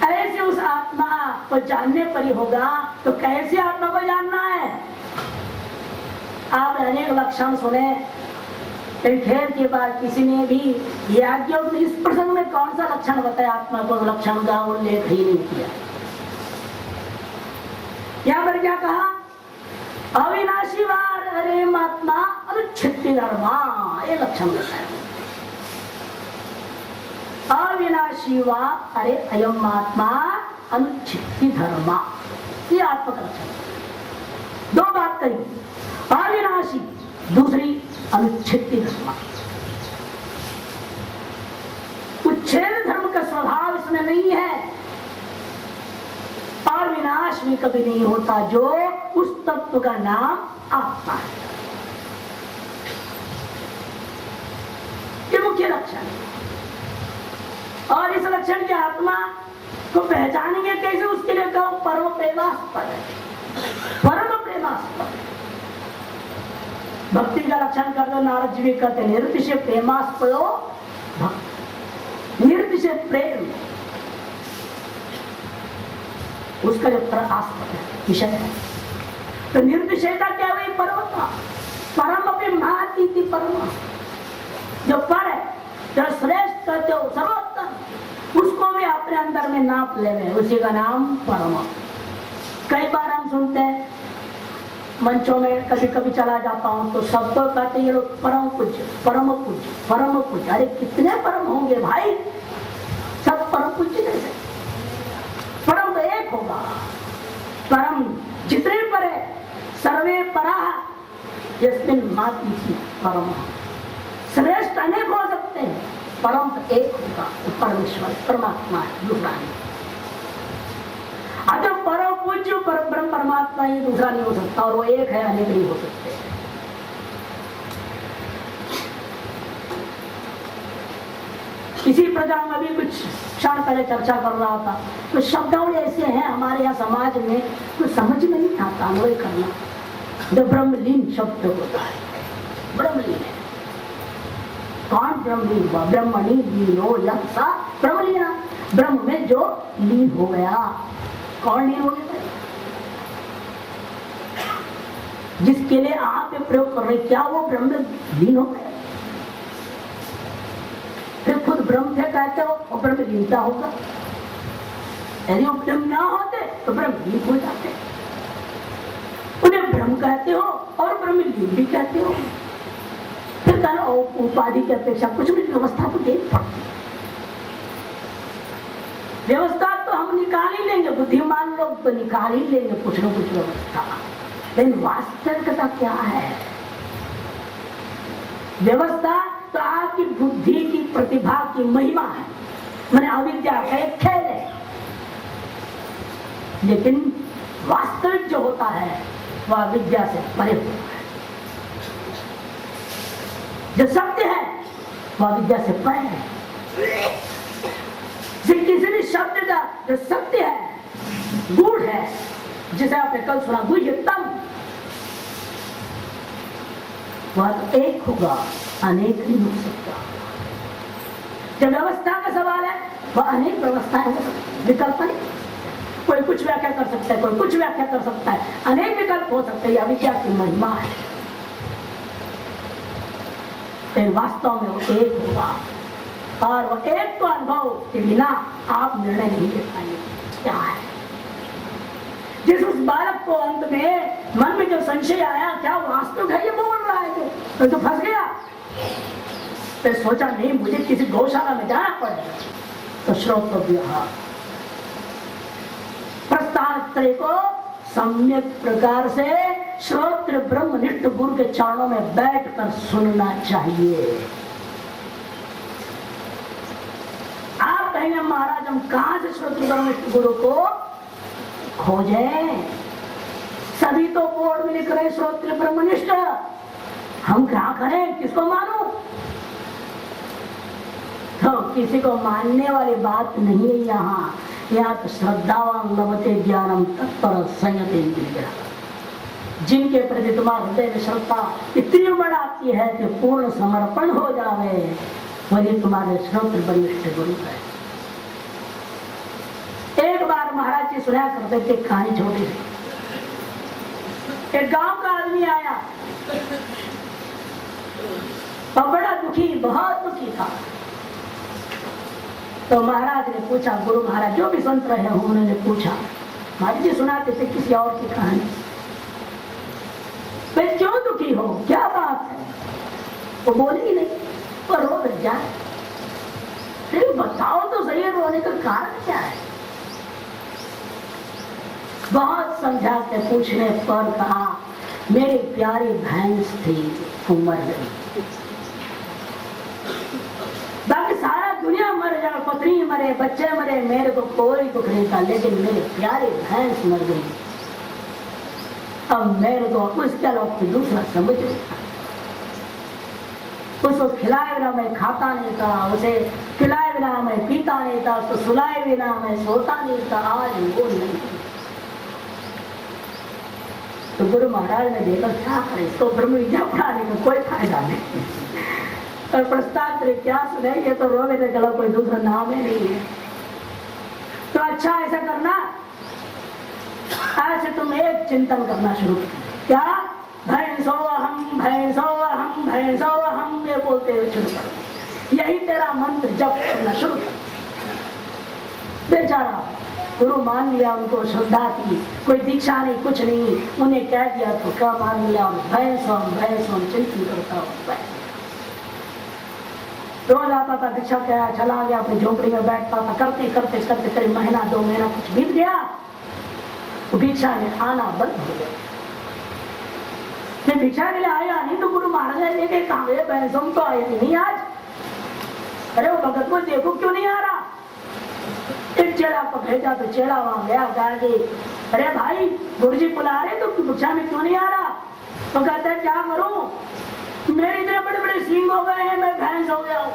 ऐसे उस आत्मा को जानने पर ही होगा। तो कैसे आत्मा को जानना है? आपने अनेक लक्षण सुने, खेल के बाद किसी ने भी याज्ञवल्क्य इस प्रसंग में कौन सा लक्षण बताया? आत्मा को लक्षण का उल्लेख ही नहीं किया। यहाँ पर क्या कहा? अविनाशी वार अरे आत्मा अनुच्छिन्न धर्मा, ये लक्षण बताया। अविनाशी वा अरे अयम आत्मा अनुच्छिन्न धर्मा, ये आत्मा का लक्षण। दो बात कही, अविनाशी, दूसरी अनुच्छिन्न धर्म। उच्छेद धर्म का स्वभाव इसमें नहीं है, और विनाश भी कभी नहीं होता, जो उस तत्व का नाम आत्मा है। ये मुख्य लक्षण है। और इस लक्षण की आत्मा को पहचानेंगे कैसे? उसके लिए कहो परम प्रेमास्पद है, परम प्रेमास्पद। भक्ति का लक्षण कर दो, नारद जी भी कहते निर्दिशय प्रेमास्पदो भक्ति, निर्दिशय प्रेम उसका जो आस्पद है, विषय है। तो निर्दिशयता क्या हुई? परमता, परम अपनी महती परम, जो पर है, जो श्रेष्ठ कहते हो सर्वोत्तम, उसको भी अपने अंदर में नाप ले, उसी का नाम परम। कई बार हम सुनते हैं मंचों में कभी कभी चला जाता हूँ तो सबको कहते हैं ये लोग परम पूज्य परम पूज्य परम पूज्य। अरे कितने परम होंगे भाई, सब परम पूज्य कैसे? परम तो एक होगा। परम जितने पर है सर्वे परा यस्मिन् माति परम। श्रेष्ठ अनेक हो सकते हैं, परम तो एक होगा, तो परमेश्वर परमात्मा है, दूसरा नहीं। अगर परम पूज्य पर ब्रह्म परमात्मा ही दूसरा नहीं हो सकता, और वो एक है, अनेक नहीं हो सकते। इसी प्रकार में भी कुछ क्षण पहले चर्चा कर रहा था, कुछ शब्दावली ऐसे हैं हमारे यहाँ समाज में कुछ समझ में नहीं आता अन्वय करना। जो ब्रह्मलीन शब्द होता है, ब्रह्मलीन है। कौन ब्रह्मलीन हुआ? ब्रह्मणी लीनो यक्षा ब्रह्मलीना, ब्रह्म में जो लीन हो गया। कौन लीन हो गया? जिसके लिए आप ये प्रयोग कर रहे, क्या वो ब्रह्म लीन हो गया? फिर खुद ब्रह्म थे कहते हो और ब्रह्म लीनता होगा। यदि वो ब्रह्म ना होते तो ब्रह्म लीन हो जाते। उन्हें ब्रह्म कहते हो और ब्रह्म लीन भी कहते हो। फिर कहना उपाधि की अपेक्षा कुछ भी व्यवस्था तो देनी पड़ती। व्यवस्था तो हम निकाल ही लेंगे, बुद्धिमान लोग तो निकाल ही लेंगे कुछ न कुछ व्यवस्था, लेकिन वास्तविकता क्या है? व्यवस्था तो आपकी बुद्धि की प्रतिभा की महिमा है, मैंने अविद्या का एक खेल है। लेकिन वास्तविक जो होता है वह विद्या से परे होता है। जो सत्य है वह विद्या से परे है। किसी भी शब्द का जो सत्य है, गूढ़ है, जिसे आपने कल सुना गुह्यतम, वह तो एक होगा, अनेक नहीं हो सकता। जब व्यवस्था का सवाल है वह अनेक व्यवस्थाएं हो सकती, विकल्प नहीं। कोई कुछ व्याख्या कर सकता है, कोई कुछ व्याख्या कर सकता है, अनेक विकल्प हो सकते हैं। यह विद्या की महिमा है। लेकिन वास्तव में वो एक होगा, और वो एक तो अनुभव के बिना आप निर्णय नहीं ले पाएंगे क्या है। जिस उस बालक को अंत में मन में जो संशय आया, क्या वास्तव है ये बोल रहा है, तो फंस गया। तो सोचा नहीं, मुझे किसी गौशाला में जाना पड़ेगा। तो श्रोतव्य प्रस्थान को सम्यक प्रकार से श्रोत्र ब्रह्मनिष्ठ गुरु के चरणों में बैठकर सुनना चाहिए। आप कहेंगे महाराज हम कहां से श्रोत्र ब्रह्मनिष्ठ गुरु को खोजें? सभी तो बोर्ड में लिख रहे श्रोत्र ब्रह्मनिष्ठ, हम क्या करें, किसको मानो? तो किसी को मानने वाली बात नहीं है। यहाँ तो श्रद्धावान लभते ज्ञानम तत्पर संयत इंद्रिय। जिनके प्रति तुम्हारे हृदय में श्रद्धा इतनी बढ़ाती है कि पूर्ण समर्पण हो जावे, वही तुम्हारे श्रोत्र ब्रह्मनिष्ठ गुरु है। एक बार महाराज जी सुना करते थे कहानी छोटी सी। एक गांव का आदमी आया और बड़ा दुखी, बहुत दुखी था। तो महाराज ने पूछा, गुरु महाराज जो भी संत रहे हैं उन्होंने पूछा, महाराज जी सुनाते थे किसी और की कहानी, भाई क्यों दुखी हो, क्या बात है? वो बोली ही नहीं, वो रो लग जाए। फिर बताओ तो सही, रोने का कारण क्या है? बहुत समझा के पूछने पर कहा, मेरी प्यारी भैंस थी, वो मर गई। बाकी सारा दुनिया मर जाए, पत्नी मरे, बच्चे मरे, मेरे को कोई दुख नहीं था, लेकिन मेरी प्यारी भैंस मर गई। अब मेरे को उसके अलावा कोई दूसरा समझ नहीं था। उसको खिलाए बिना मैं खाता नहीं था, उसे खिलाए बिना मैं पीता नहीं था, उसको सुलाए बिना मैं सोता नहीं था। आज वो नहीं। तो गुरु महाराज ने देखा क्या करे, इसको ब्रह्म विद्या पढ़ाने का कोई फायदा नहीं। और प्रस्ताव क्या सुने, ये तो रोने के गला कोई दूसरा नाम ही नहीं है। तो अच्छा ऐसा करना, आज से तुम एक चिंतन करना शुरू कर। क्या? भैंसो हम भैंसो हम भैंसो हम, ये बोलते हुए शुरू कर। यही तेरा मंत्र जप करना शुरू कर। बेचारा गुरु मान लिया, उनको श्रद्धा थी, कोई दीक्षा नहीं, कुछ नहीं, उन्हें कह दिया तो क्या मान लिया, भैंसों चिंतन करता हूँ। रोज आता था, दीक्षा क्या, चला गया अपनी झोपड़ी में बैठता था, करते करते करते करीब महीना 2 महीना कुछ बीत गया, तो भिक्षा में आना बंद हो गया। भिक्षा के लिए आया नहीं तो गुरु महाराज ने कहा भैंसों तो आए नहीं आज, अरे वो भगत को देखो क्यों नहीं आ रहा। एक चेला को भेजा तो चेला वहां गया, कहा कि अरे भाई गुरुजी बुला रहे तो भिक्षा में क्यों नहीं आ रहा। तो कहता है क्या करूं, मेरे इतने बड़े बड़े सींग हो गए हैं, मैं भैंस हो गया हूँ,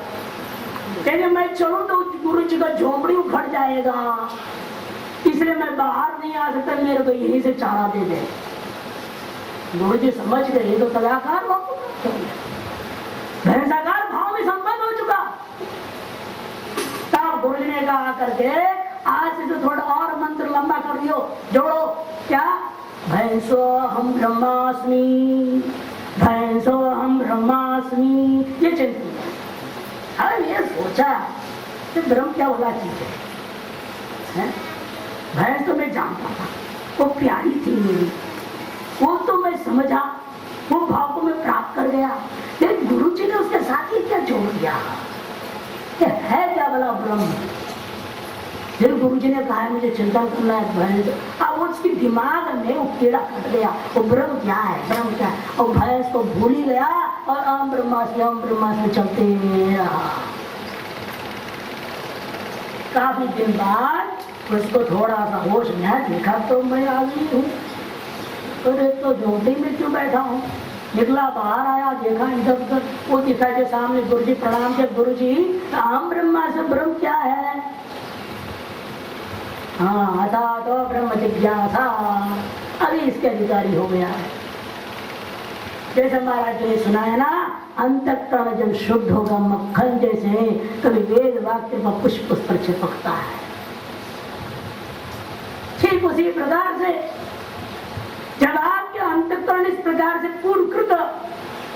कहते मैं चलूं तो गुरु जी का झोपड़ी उखड़ जाएगा, इसलिए मैं बाहर नहीं आ सकता, मेरे को यहीं से चारा दे दे। गुरु जी समझ गए तो कलाकार भैंसाकार भाव में संपन्न हो चुका। तब गुरु जी ने कहा करके आज से तो थोड़ा और मंत्र लंबा कर दियो, जोड़ो, क्या भैंसो हम ब्रह्मास्मि, भैंसो हम ब्रह्मास्मि, ये चिंतन। अरे ये सोचा कि ब्रह्म क्या वाला चीज है? भैंस तो मैं जानता था, वो प्यारी थी मेरी, वो तो मैं समझा, वो भाव को मैं प्राप्त कर गया, लेकिन गुरु जी ने उसके साथ ही क्या जोड़ दिया, है क्या वाला ब्रह्म। फिर गुरु जी ने कहा मुझे चिंतन करना है भैंस, अब उसकी दिमाग में वो कीड़ा कट गया, वो ब्रह्म क्या है, ब्रह्म क्या है, और भैंस को भूल ही गया और हम ब्रह्मास्मि चलते रहा। काफी दिन बाद उसको थोड़ा सा होश में देखा तो मैं आ गई हूँ, तो झोपड़ी में क्यों बैठा हूँ। निकला बाहर आया, देखा इधर उधर, वो दिखा के सामने गुरु जी प्रणाम किया, गुरु जी हम ब्रह्मास्मि, ब्रह्म क्या है। हाँ था तो ब्रह्म जिज्ञासा, अभी इसके अधिकारी हो गया है। जैसे महाराज जी ने सुनाया ना, अंतःकरण जब शुद्ध होगा मक्खन जैसे, कभी वेद वाक्य का पुष्प उस पर चिपकता है। ठीक उसी प्रकार से जब आपके अंतःकरण इस प्रकार से पूर्णकृत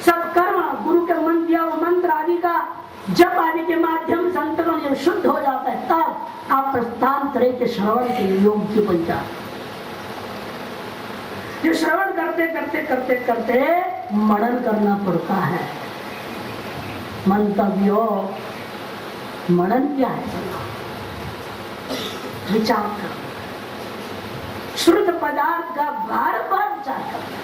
सत्कर्म, गुरु के मन दिया वो मंत्र आदि का जप आदि के माध्यम से अंतःकरण जब शुद्ध हो जाता है, तब आप प्रस्थान तरह के श्रवण के योग्य बन जाते। जो श्रवण करते करते करते करते मनन करना पड़ता है। मंतव्यो, मनन क्या है, विचार करना, श्रुत पदार्थ का बार बार विचार करना।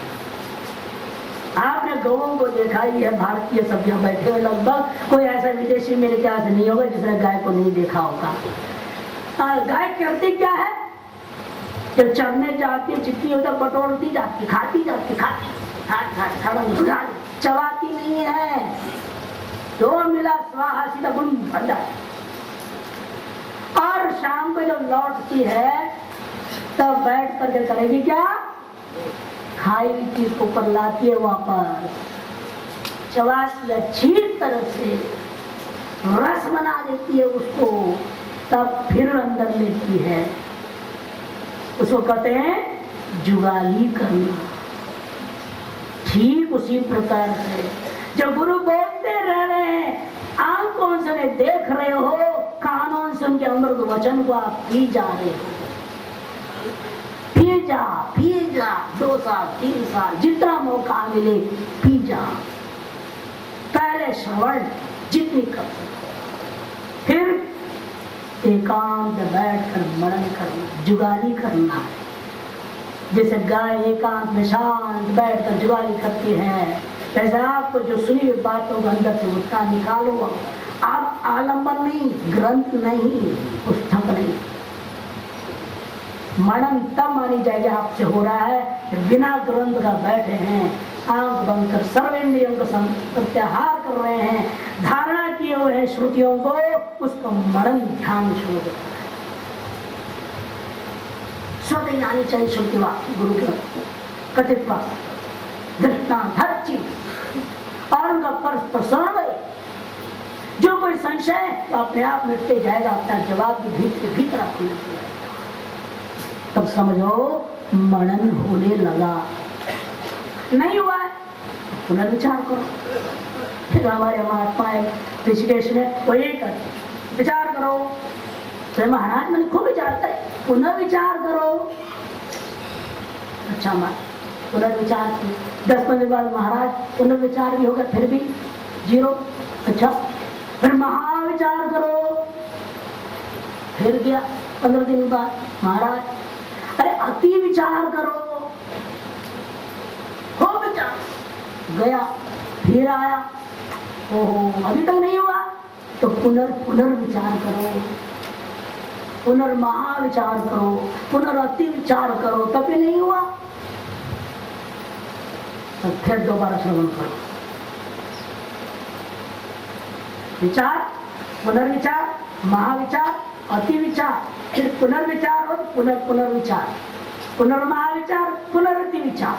आपने गौओं को देखा ही है, भारतीय सभ्य बैठे हुए लगभग कोई ऐसा विदेशी मेरे ख्याल से नहीं होगा जिसने गाय को नहीं देखा होगा। गाय करती क्या है, जब चढ़ने जाती है चिट्ठी होता बटोरती जाती, खाती जाती, चबाती नहीं है, जो मिला स्वाहा सीधा गुण भर जाए। और शाम को जब लौटती है तब बैठ करके करेगी क्या, खाई हुई चीज को ऊपर लाती है, वापस चबाती अच्छी तरह से रस बना देती है उसको, तब फिर अंदर लेती है। उसको कहते हैं जुगाली करना। ठीक उसी प्रकार से जब गुरु बोलते रह रहे हैं, आंखों से देख रहे हो, कानों से उनके अमृत वचन को आप पी जा रहे हो, पी जा 2 साल 3 साल जितना मौका मिले पी जा। पहले श्रवण जितनी कर सको, फिर एकांत बैठकर मनन करना, जुगाली करना। जैसे गाय एकांत में शांत बैठकर जुगाली करती है, वैसे आपको जो सुनी हुई बातों को अंदर से उसका निकालो। आप आलंबन नहीं, ग्रंथ नहीं, पुस्तक नहीं, मनन तब मानी जाएगी आपसे हो रहा है बिना ग्रंथ का बैठे हैं, आंख बंद कर सर्वेंद्रियों को प्रत्याहार कर रहे हैं, धारणा किए हुए हैं श्रुतियों को, उसको मनन ध्यान छोड़ देता है। स्वतः आनी चाहिए श्रुति वाक्य, गुरु के कथित वाक्य, दृष्टांत, हर चीज, और उनका प्रसन्न है। जो कोई संशय तो अपने आप मिटते जाएगा, अपना जवाब भी भीतर आपको मिलेगा। तब समझो मनन होने लगा। नहीं हुआ है पुनर्विचार करो। फिर हमारे महात्मा ऋषिकेश में वो यही करते, विचार करो। तो महाराज मैंने खूब विचार करे, पुनर्विचार करो। अच्छा पुनर्विचार की 10-15 बार महाराज पुनर्विचार भी होगा फिर भी 0। अच्छा फिर महाविचार करो, फिर गया 15 दिन बाद महाराज, अरे अति विचार करो, हो विचार, गया फिर आया, ओहो अभी तक नहीं हुआ तो पुनर्विचार करो, पुनर्महाविचार करो, पुनरअति विचार करो, तब भी नहीं हुआ तो फिर दोबारा श्रवण करो। विचार, पुनर्विचार, महाविचार, अति विचार, फिर पुनर्विचार और पुनर्विचार, पुनर्महाविचार, पुनरअति विचार,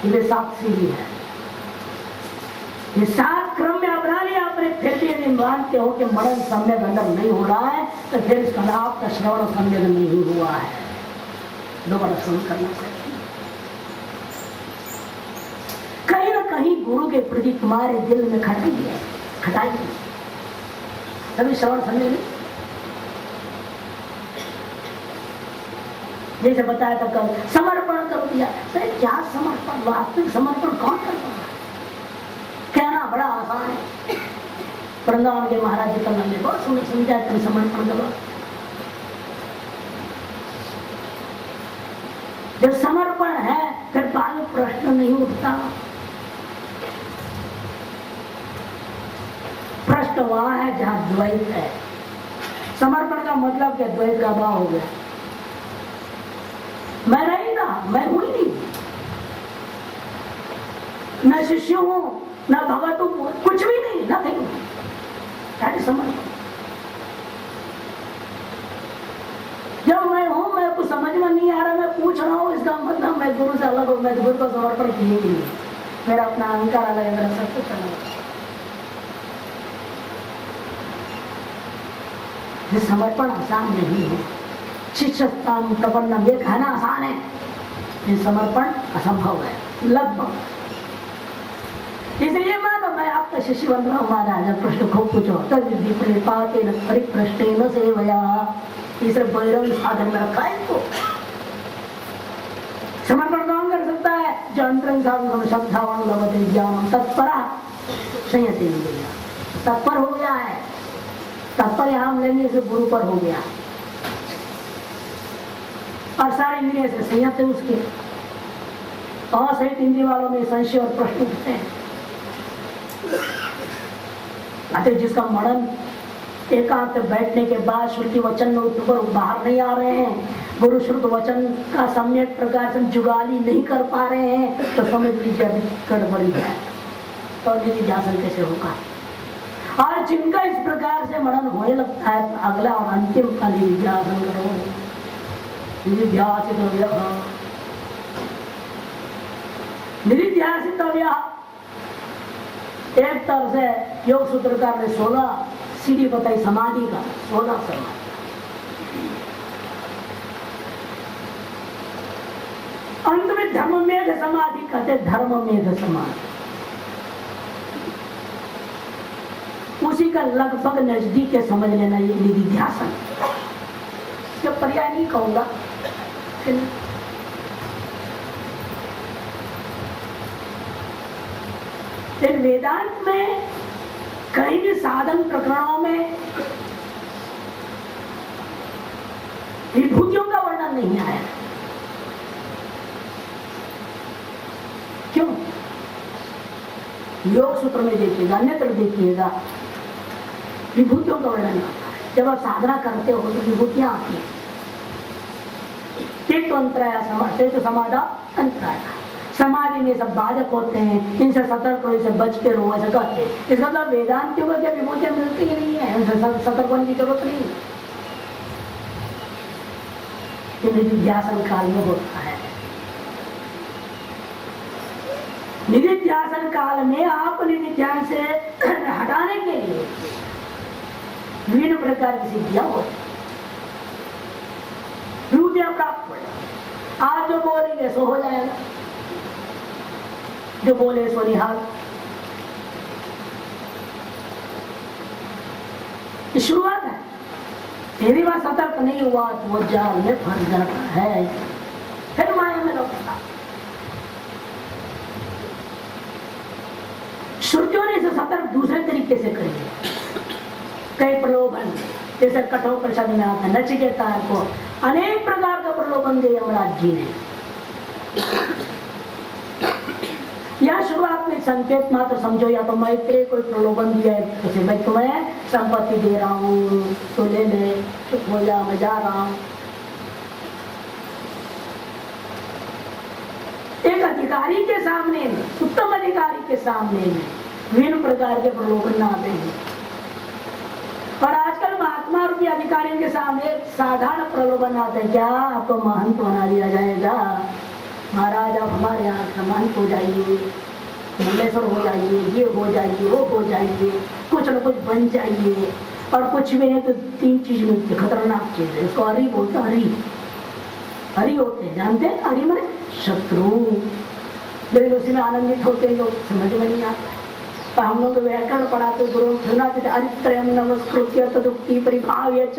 ये 7 सीढ़ी है। ये 7 क्रम में अपना लिया आपने, फिर भी यदि मानते हो कि मनन सम्यक अंदर नहीं हो रहा है तो फिर इसका आपका श्रवण सम्यक नहीं हुआ है, दोबारा श्रवण करना चाहिए। कहीं ना कहीं गुरु के प्रति तुम्हारे दिल में खटाई है, तभी श्रवण सम्यक नहीं। जैसे बताया था कल, समर्पण कर दिया, अरे क्या समर्पण, वास्तविक समर्पण कौन करता है? कहना बड़ा आसान है। वृंदावन के महाराज जी कल हमने बहुत समझा तुम समर्पण करो। जब समर्पण है फिर बाद में प्रश्न नहीं उठता। प्रश्न वहां है जहां द्वैत है। समर्पण का मतलब क्या? द्वैत का अभाव हो गया, मैं नहीं था, मैं हूं ही नहीं, मैं शिष्य हूं न भगत हूं, कुछ भी नहीं, नथिंग। समर्पण जब मैं हूं, मैं कुछ समझ में नहीं आ रहा, मैं पूछ रहा हूं, इसका मतलब मैं गुरु से अलग हूं, मैं गुरु को समर्पण किए ही नहीं, मेरा अपना अहंकार अलग है, मेरा सब कुछ अलग है। ये समर्पण आसान नहीं है। शिष्यस्ताम प्रपन्नम, ये कहना आसान है, ये समर्पण असंभव है लगभग। इसलिए मानो मैं आपका शिष्य बन रहा हूँ महाराज, प्रश्न खूब पूछो, तद्विधि प्रेपाते न परिप्रश्नेन सेवया, इसे बहिरंग साधन में रखा है इनको। समर्पण कौन कर सकता है? जो अंतरंग साधन श्रद्धावान लभते ज्ञानम तत्परा संयते, तत्पर हो गया है। तत्पर यहाँ हम लेंगे इसे गुरु पर हो गया, और सारे इंद्रिय से संयत है उसके, और सहित इंद्रिय वालों में संशय और प्रश्न उठते हैं। अतः जिसका मनन एकांत बैठने के बाद श्रुति वचन में ऊपर बाहर नहीं आ रहे हैं, गुरु श्रुत वचन का सम्यक प्रकार से जुगाली नहीं कर पा रहे हैं, तो समझ लीजिए अभी गड़बड़ी है, तो निधिध्यासन कैसे होगा? और जिनका इस प्रकार से मनन होने लगता है, अगला और अंतिम का निधिध्यासन करो। निधिध्यासितव्य एक तरह से योग सूत्रकार ने 16 सीढ़ी बताई समाधि का, 16 समाधि। अंत में धर्ममेध समाधि कहते, धर्ममेध समाधि उसी का लगभग नजदीक है, समझ लेना ये निधिध्यासन। इसका पर्याय नहीं कहूंगा। वेदांत में कहीं भी साधन प्रकरणों में विभूतियों का वर्णन नहीं आया। क्यों? योग सूत्र में देखिएगा, अन्यत्र देखिएगा, विभूतियों का वर्णन आता है। जब आप साधना करते हो तो विभूतियां आती हैं। तो समाधा अंतराय, समाधि में सब बाधक होते हैं, इनसे सतर्क रहो, इनसे बचते रहो, ऐसा कहते हैं। इसका मतलब वेदांतियों को क्या विभूतियां मिलती ही नहीं है, उनसे सतर्क होने की जरूरत नहीं। निधिध्यासन काल में होता है। निधिध्यासन काल में आप निधिध्यान से हटाने के लिए विभिन्न प्रकार की सिद्धियां होती, विभूतियां प्राप्त हो। आप जो बोलेंगे सो हो जाएगा, जो बोले सो निहाल। शुरुआत है, यदि वह सतर्क नहीं हुआ तो वो जाल में फंस जाता है, फिर माया में लौटता। श्रुतियों ने इसे सतर्क दूसरे तरीके से करेंगे। कई प्रलोभन, जैसे कठोर परिषद में आता है, नचिकेता को अनेक प्रकार का प्रलोभन दिए यमराज जी ने। या शुरुआत में संकेत मात्र समझो, या तो मैत्रेय कोई प्रलोभन दिया है, जैसे मैं तुम्हें संपत्ति दे रहा हूँ तो ले ले, चुप हो जा, मैं जा रहा हूँ। एक अधिकारी के सामने, उत्तम अधिकारी के सामने विभिन्न प्रकार के प्रलोभन आते हैं। और आजकल महात्मा रूपी अधिकारियों के सामने एक साधारण प्रलोभन आते हैं, क्या आपको महंत बना दिया जाएगा, महाराज आप हमारे यहाँ का महंत हो जाइए, मंडलेश्वर हो जाइए, ये हो जाइए, वो हो जाइए, कुछ न कुछ बन जाइए। और कुछ भी नहीं तो 3 चीज मिलती, खतरनाक चीज है, इसको हरि बोलते, हरि हरि होते हैं, जानते हैं हरि माने शत्रु। लेकिन उसी में आनंदित होते हैं, लोग समझ में नहीं आता। तो हम लोग व्याकरण पढ़ाते, गुरु सुनाते थे, अरित्रयम नमस्कृत्य तदुक्ति परिभाव्य च,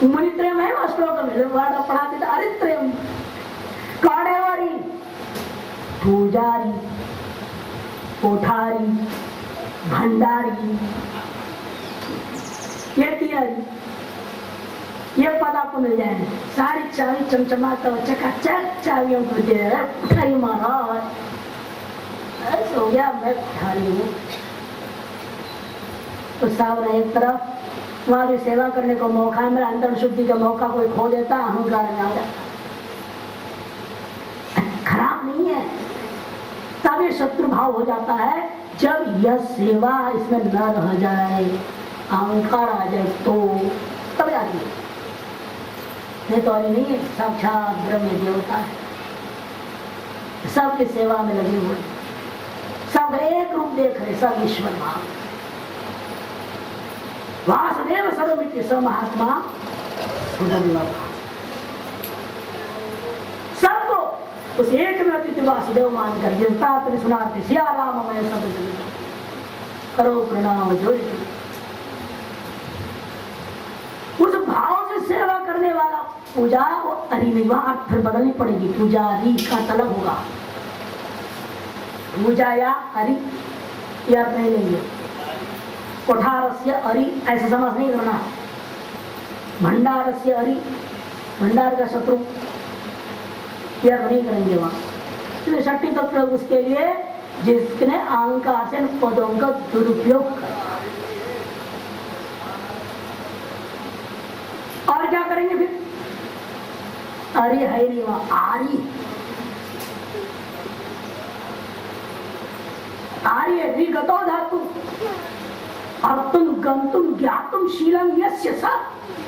मुनित्रयम है वह श्लोक में पढ़ाते थे। अरित्रयम काड़ेवारी, पूजारी, कोठारी, भंडारी, ये 3 ये पद आपको मिल जाएंगे। सारी चाबी चमचमाता और चकाचक चाबियों को दे रहे महाराज, ऐसे हो गया, मैं खाली हूँ। तो सावरा एक तरफ वहां भी सेवा करने को मौका है, मेरा अंतर शुद्धि का मौका कोई खो देता, अहंकार में आ जाता। खराब नहीं है, तब ये शत्रु भाव हो जाता है जब यह सेवा इसमें न रह जाए, अहंकार आ जाए तो तब जाती है। नहीं तो नहीं है, साक्षात ब्रह्म देवता है, सबकी सेवा में लगे हुए, सब एक रूप देख रहे, सब ईश्वर भाव। वासुदेव सर्वमिति स महात्मा सुदुर्लभ, सबको उस एक में अतिथि वासुदेव मानकर जिसका आपने सुना सिया राम मैं सब करो प्रणाम जोड़। उस भाव से सेवा करने वाला पूजा वो हरि नहीं, वहां फिर बदलनी पड़ेगी, पुजारी का तलब होगा। पूजा या हरि यह अर्थ नहीं लेंगे, कोठारस्य हरि ऐसे समझ नहीं करना। भंडारस्य हरि, भंडार का शत्रु यह नहीं करेंगे वहां। इसलिए छठी तत्व उसके लिए जिसने अहंकार से पदों का दुरुपयोग करा। और क्या करेंगे फिर? अरे है नहीं वहां, आरी आर्य विगतो धातु अर्तुम गंतुम ज्ञातुम शीलम यस्य स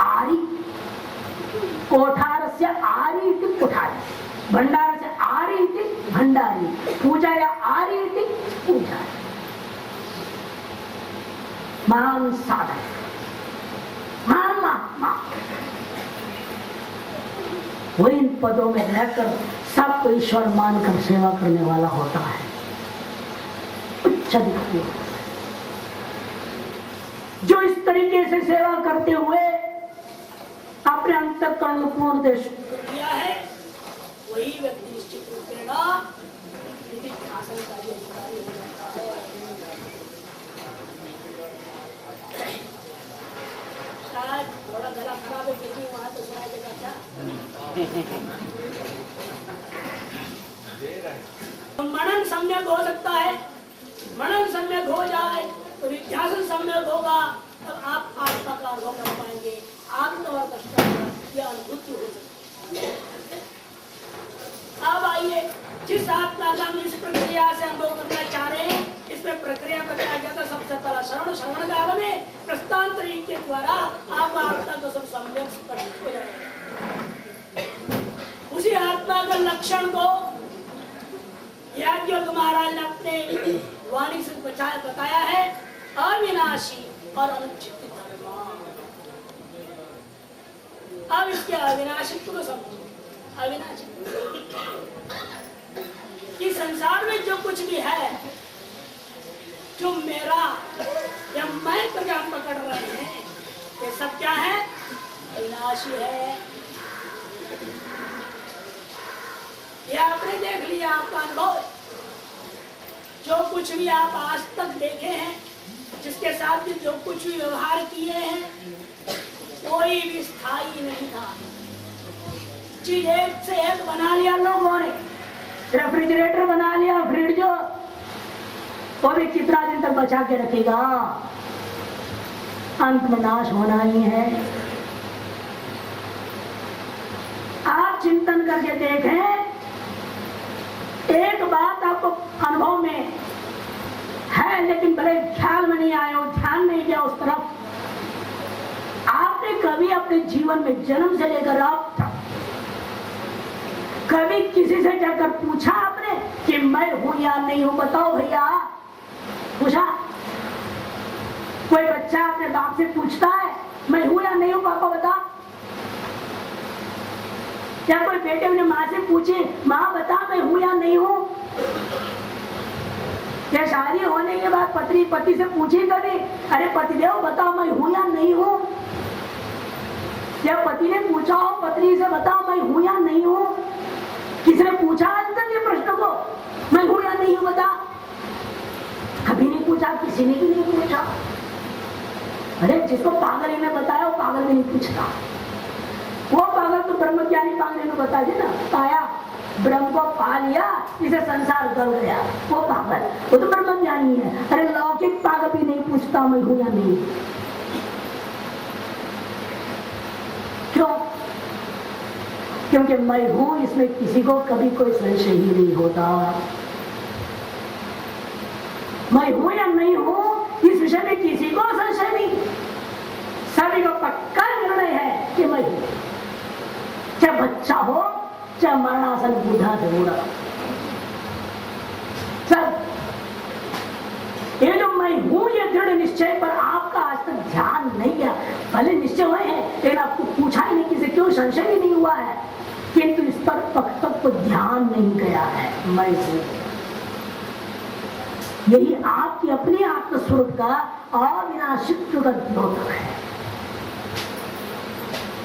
आरी। कोठारस्य आरी इति कोठारी, भंडारस्य आरी इति भंडारी, पूजाया आरी इति पूजारी। महान साधक, महान महात्मा, वो इन पदों में रहकर सबको ईश्वर मानकर सेवा करने वाला होता है। जो इस तरीके से सेवा करते हुए अपने अंतःकरण को पूर्ण देश किया है, वही व्यक्ति निश्चित रूप से शासन का भी अधिकारी हो जाता है। शायद थोड़ा गला खराब है, फिर भी वहां तो सुनाई देगा क्या? मनन सम्यक हो सकता है, मनन सम्यक हो जाए तो विध्यासन सम्यक होगा, तब आप आत्मा का अनुभव कर पाएंगे, आत्मा की अनुभूति हो सकती है। अब आइए, जिस आत्मा का हम इस प्रक्रिया से अनुभव करना चाह रहे हैं, इसमें प्रक्रिया बताया जाता है। सबसे पहला श्रवण काल में प्रस्तांतरी के द्वारा आप आत्मा को सब सम्यक स्पष्ट हो जाएगा। उसी आत्मा का लक्षण को याज्ञवल्क्य महाराज ने अपने वाणी से बताया है, अविनाशी और अनुचित धर्म। अब इसके अविनाशित्व को समझो। अविनाशी कि संसार में जो कुछ भी है, जो मेरा या मैं को हम पकड़ रहे हैं, ये सब क्या है? अविनाशी है। ये आपने देख लिया, आपका अनुभव, जो कुछ भी आप आज तक देखे हैं, जिसके साथ भी जो कुछ भी व्यवहार किए हैं, कोई भी स्थायी नहीं था। चीज एक से एक बना लिया लोगों ने, रेफ्रिजरेटर बना लिया, फ्रिज जो वो भी कितना दिन तक बचा के रखेगा, अंत में नाश होना ही है। आप चिंतन करके देखें, एक बात आपको अनुभव में है, लेकिन भले ख्याल में नहीं आया हो, ध्यान नहीं गया उस तरफ। आपने कभी अपने जीवन में जन्म से लेकर अब तक कभी किसी से जाकर पूछा आपने कि मैं हूं या नहीं हूं? बताओ भैया, पूछा? कोई बच्चा अपने बाप से पूछता है मैं हूं या नहीं हूं पापा बता? क्या कोई बेटे अपने माँ से पूछे माँ बता मैं हूं या नहीं हूं? या शादी होने के बाद पत्नी पति से पूछी कभी, अरे पतिदेव बताओ मैं हूं या नहीं हूं? या पति ने पूछा हो पत्नी से बताओ मैं हूं या नहीं हूं? किसी ने पूछा आज तक ये प्रश्न को, मैं हूं या नहीं हूं बता? कभी नहीं पूछा, किसी ने भी नहीं पूछा। अरे जिसको पागल ने बताया वो पागल भी नहीं पूछता। वो पागल तो ब्रह्मज्ञानी पागल ने बता दिया ना, पाया ब्रह्म को पा लिया, इसे संसार गल गया, वो पागल, वो तो ब्रह्मज्ञानी है। अरे लौकिक पागल भी नहीं पूछता मैं हूं या नहीं। क्यों? क्योंकि मैं हूं इसमें किसी को कभी कोई संशय ही नहीं होता। मैं हूं या नहीं हूं इस विषय में किसी को संशय नहीं, सभी को पक्का निर्णय है कि मैं हूं, चाहे बच्चा हो चाहे मरणासन बूढ़ा बूढ़ा, सब ये जो मैं हूं ये दृढ़ निश्चय पर आपका आज तक ध्यान नहीं गया। भले निश्चय हुए हैं लेकिन आपको पूछा ही नहीं, किसी क्यों संशय ही नहीं हुआ है, किंतु इस पर तक को ध्यान नहीं गया है। मैं हूं यही आपकी अपने आत्मस्वरूप का अविनाशित्व का द्योतक है।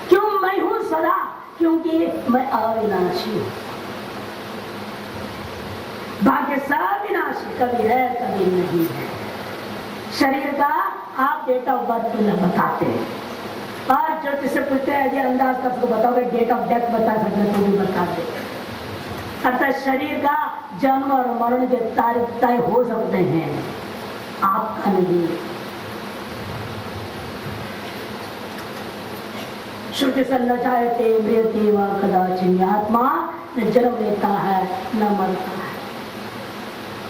क्यों मैं हूं सदा? क्योंकि मैं अविनाशी हूं, बाकी सब विनाशी, कभी है कभी नहीं है। शरीर का आप डेट ऑफ बर्थ में बताते हैं, और ज्योतिष से पूछते हैं यदि अंदाज कर तो बताओ, डेट ऑफ डेथ बता सकते तो भी बताते। अर्थात शरीर का जन्म और मरण के तारीख तय हो सकते हैं, आपका नहीं। श्रुति से न चाहते मृत्यु व कदाचिन, आत्मा न जन्म लेता है न मरता है,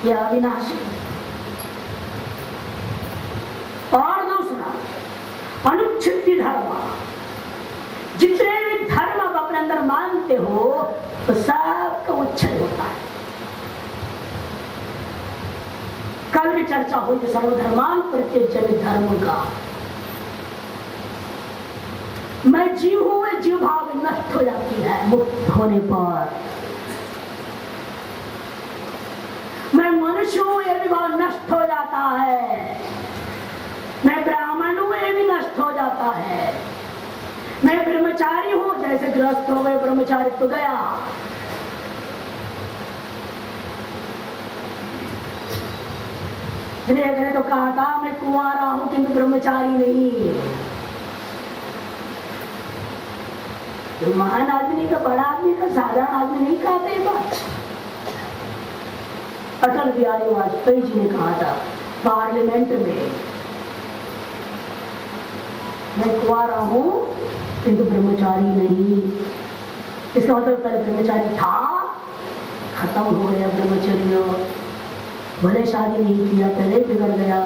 यह अविनाशी। और दूसरा अनुच्छिन्न धर्म, जितने भी धर्म आप अपने अंदर मानते हो तो सबका उच्छेद होता है। कल भी चर्चा हुई सर्वधर्मान प्रत्येक धर्म का। मैं जीव हूं, जीव भाव नष्ट हो जाती है मुक्त होने पर। मैं मनुष्य हूं, यह भी भाव नष्ट हो जाता है। मैं ब्राह्मण हूं, यह भी नष्ट हो जाता है। मैं ब्रह्मचारी हूं, जैसे गृहस्थ हो गए ब्रह्मचारी तो गया। ने तो कहा था मैं कुंवारा हूं किंतु ब्रह्मचारी नहीं। तो महान आदमी का, बड़ा आदमी का, साधारण आदमी नहीं कहते बात। अटल बिहारी वाजपेयी जी ने कहा था पार्लियामेंट में, मैं कुंवारा हूं किंतु ब्रह्मचारी नहीं। इसका मतलब पहले ब्रह्मचारी था, खत्म हो गया ब्रह्मचर्य, भले शादी नहीं किया पहले बिगड़ गया।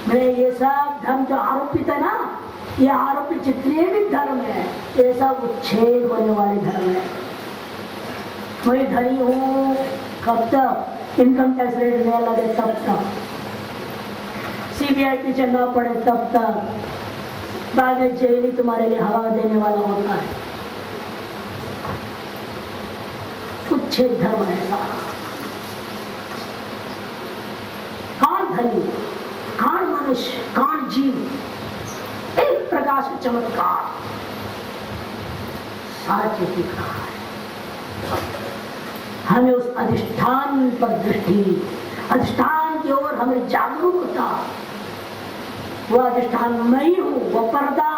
मैंने ये सब धर्म जो आरोपित है ना, ये आरोपित जितने भी धर्म है ये सब उच्छेद होने वाले धर्म है। मैं धनी हूं कब तक? इनकम टैक्स रेट नया लगे तब तक, सीबीआई पीछे न पड़े तब तक, बाद में जेल ही तुम्हारे लिए हवा देने वाला होता है। उच्छेद धर्म है सारा। कौन धनी, कौन मनुष्य, कौन जीव, एक प्रकार प्रकाश चमत्कार साच दिखा है। हमें उस अधिष्ठान पर दृष्टि, अधिष्ठान की ओर हमें जागरूकता, वो अधिष्ठान मैं ही हूं, वो पर्दा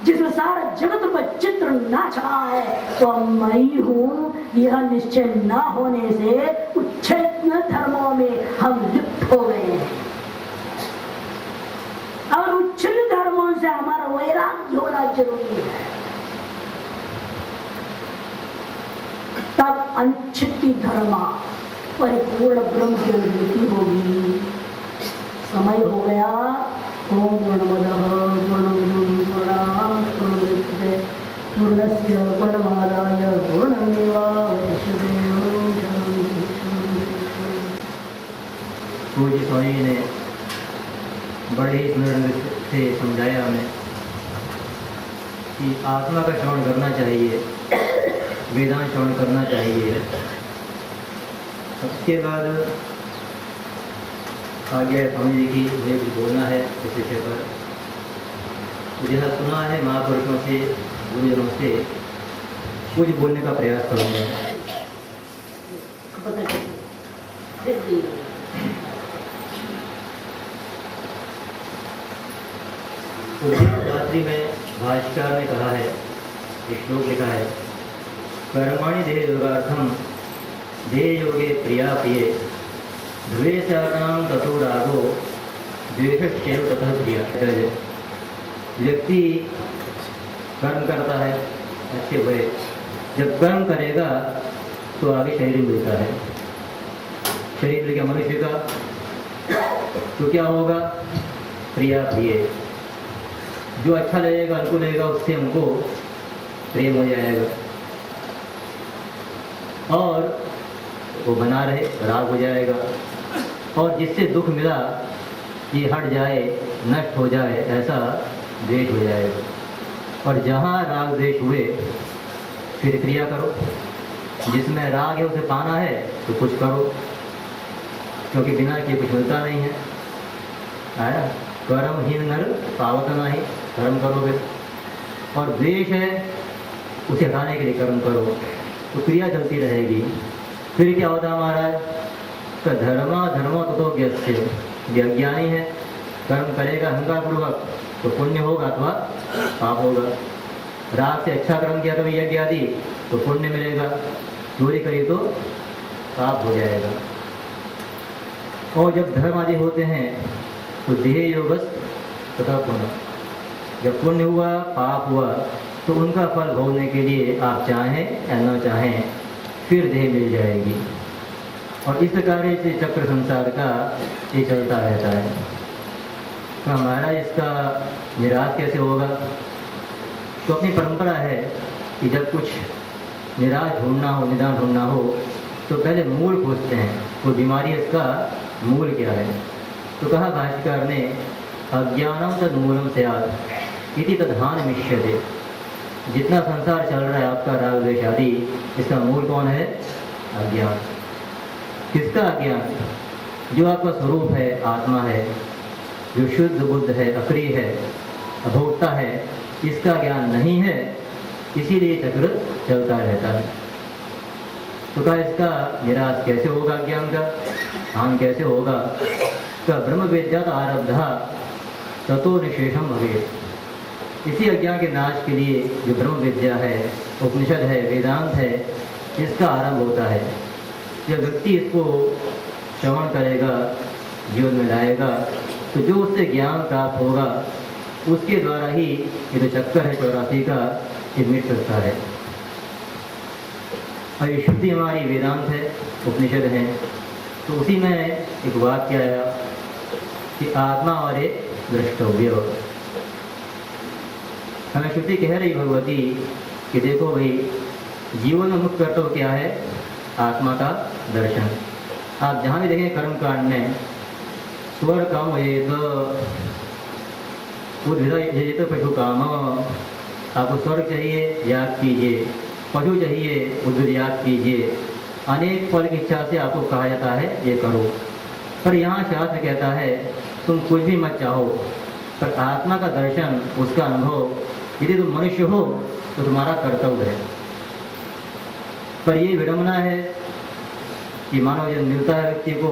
जिसमें सारा जगत पर चित्र नाच रहा है तो मैं ही हूं, यह निश्चय न होने से उच्छेद धर्मों में हम लिप्त हो गए हैं। और उच्छिन्न धर्मों से हमारा वैराग्य होना जरूरी है, तब अनिच्छित धर्म परिपूर्ण ब्रह्म की अनुभूति होगी। समय हो गया। ओम पूर्णमदः पूर्णमिदं पूर्णात् पूर्णस्य पूर्णमादाय पूर्णमेवावशिष्यते। पूज्य स्वामी ने बड़े ही स्मरण से समझाया हमें कि आत्मा का श्रवण करना चाहिए, वेदांत श्रवण करना चाहिए। उसके बाद आगे स्वामी जी की मुझे कुछ बोलना है इस विषय पर। मुझे सुना है महापुरुषों से, गुरुजनों से, कुछ बोलने का प्रयास करूँगा। रात्रि में भाष्यकार ने कहा है, एक श्लोक लिखा है, कर्माणि देह योगार्थम देह योगे प्रिया प्रिय द्वेषाणां ततो रागो द्वेषश्चैव ततः प्रिया। व्यक्ति कर्म करता है अच्छे बुरे, जब कर्म करेगा तो आगे शरीर मिलता है। शरीर मिल गया मनुष्य का तो क्या होगा? प्रिया प्रिय, जो अच्छा लगेगा, अनुकूल लगेगा, उससे हमको प्रेम हो जाएगा और वो बना रहे, राग हो जाएगा। और जिससे दुख मिला ये हट जाए, नष्ट हो जाए, ऐसा द्वेष हो जाएगा। और जहाँ राग द्वेष हुए फिर क्रिया करो। जिसमें राग है उसे पाना है तो कुछ करो, क्योंकि बिना किए कुछ मिलता नहीं है। आया कर्महीन नर पावत नहीं, कर्म करोगे। और द्वेष है उसे हटाने के लिए कर्म करो तो क्रिया चलती रहेगी। फिर क्या होता महाराज? तो धर्मा धर्मो तो ज्ञ ज्ञानी है, कर्म करेगा अहंकार पूर्वक तो पुण्य होगा अथवा पाप होगा। राग से अच्छा कर्म किया कभी यज्ञ आदि तो पुण्य मिलेगा, चोरी करी तो पाप हो जाएगा। और जब धर्म आदि होते हैं तो देह योगस तथा पुण्य, जब पुण्य हुआ पाप हुआ तो उनका फल भोगने के लिए आप चाहें या न चाहें फिर देह मिल जाएगी। और इस कार्य से चक्र संसार का ये चलता रहता है। तो हमारा इसका निराश कैसे होगा? तो अपनी परंपरा है कि जब कुछ निराश ढूंढना हो, निदान ढूंढना हो तो पहले मूल पूछते हैं, तो बीमारी इसका मूल क्या है। तो कहा भाष्यकार ने, अज्ञानम तद मूलम स्यात् इति तद्हान मिष्यते। जितना संसार चल रहा है आपका राग द्वेष आदि, इसका मूल कौन है? अज्ञान। किसका अज्ञान? जो आपका स्वरूप है, आत्मा है, जो शुद्ध बुद्ध है, अक्रिय है, अभोक्ता है, इसका ज्ञान नहीं है, इसीलिए चक्र चलता रहता है। तो कहा इसका निराश कैसे होगा? ज्ञान का हान कैसे होगा? का ब्रह्म विद्या आरब्धा ततो निशेषम भवेत्। इसी अज्ञान के नाश के लिए जो ब्रह्म विद्या है, उपनिषद है, वेदांत है, इसका आरंभ होता है। जब व्यक्ति इसको श्रवण करेगा, जीवन में लाएगा, तो जो उससे ज्ञान प्राप्त होगा उसके द्वारा ही ये जो चक्कर है 84 का, ये मिट सकता है। और ये शुद्धि हमारी वेदांत है, उपनिषद है। तो उसी में एक वाक्य आया कि आत्मा और एक द्रष्टव्य। हमें श्रुति कह रही भगवती कि देखो भाई, जीवन में मुख्य कर्तव्य क्या है? आत्मा का दर्शन। आप जहाँ भी देखें कर्म कांड में, स्वर्ग काम ये तो पशु काम, आपको स्वर्ग चाहिए याद कीजिए, पशु चाहिए उधर याद कीजिए। अनेक फल की इच्छा से आपको कहा जाता है ये करो, पर यहाँ शास्त्र कहता है तुम कुछ भी मत चाहो, पर आत्मा का दर्शन, उसका अनुभव यदि तुम मनुष्य हो तो तुम्हारा कर्तव्य है। पर ये विडंबना है कि मानव जन्म मिलता है व्यक्ति को,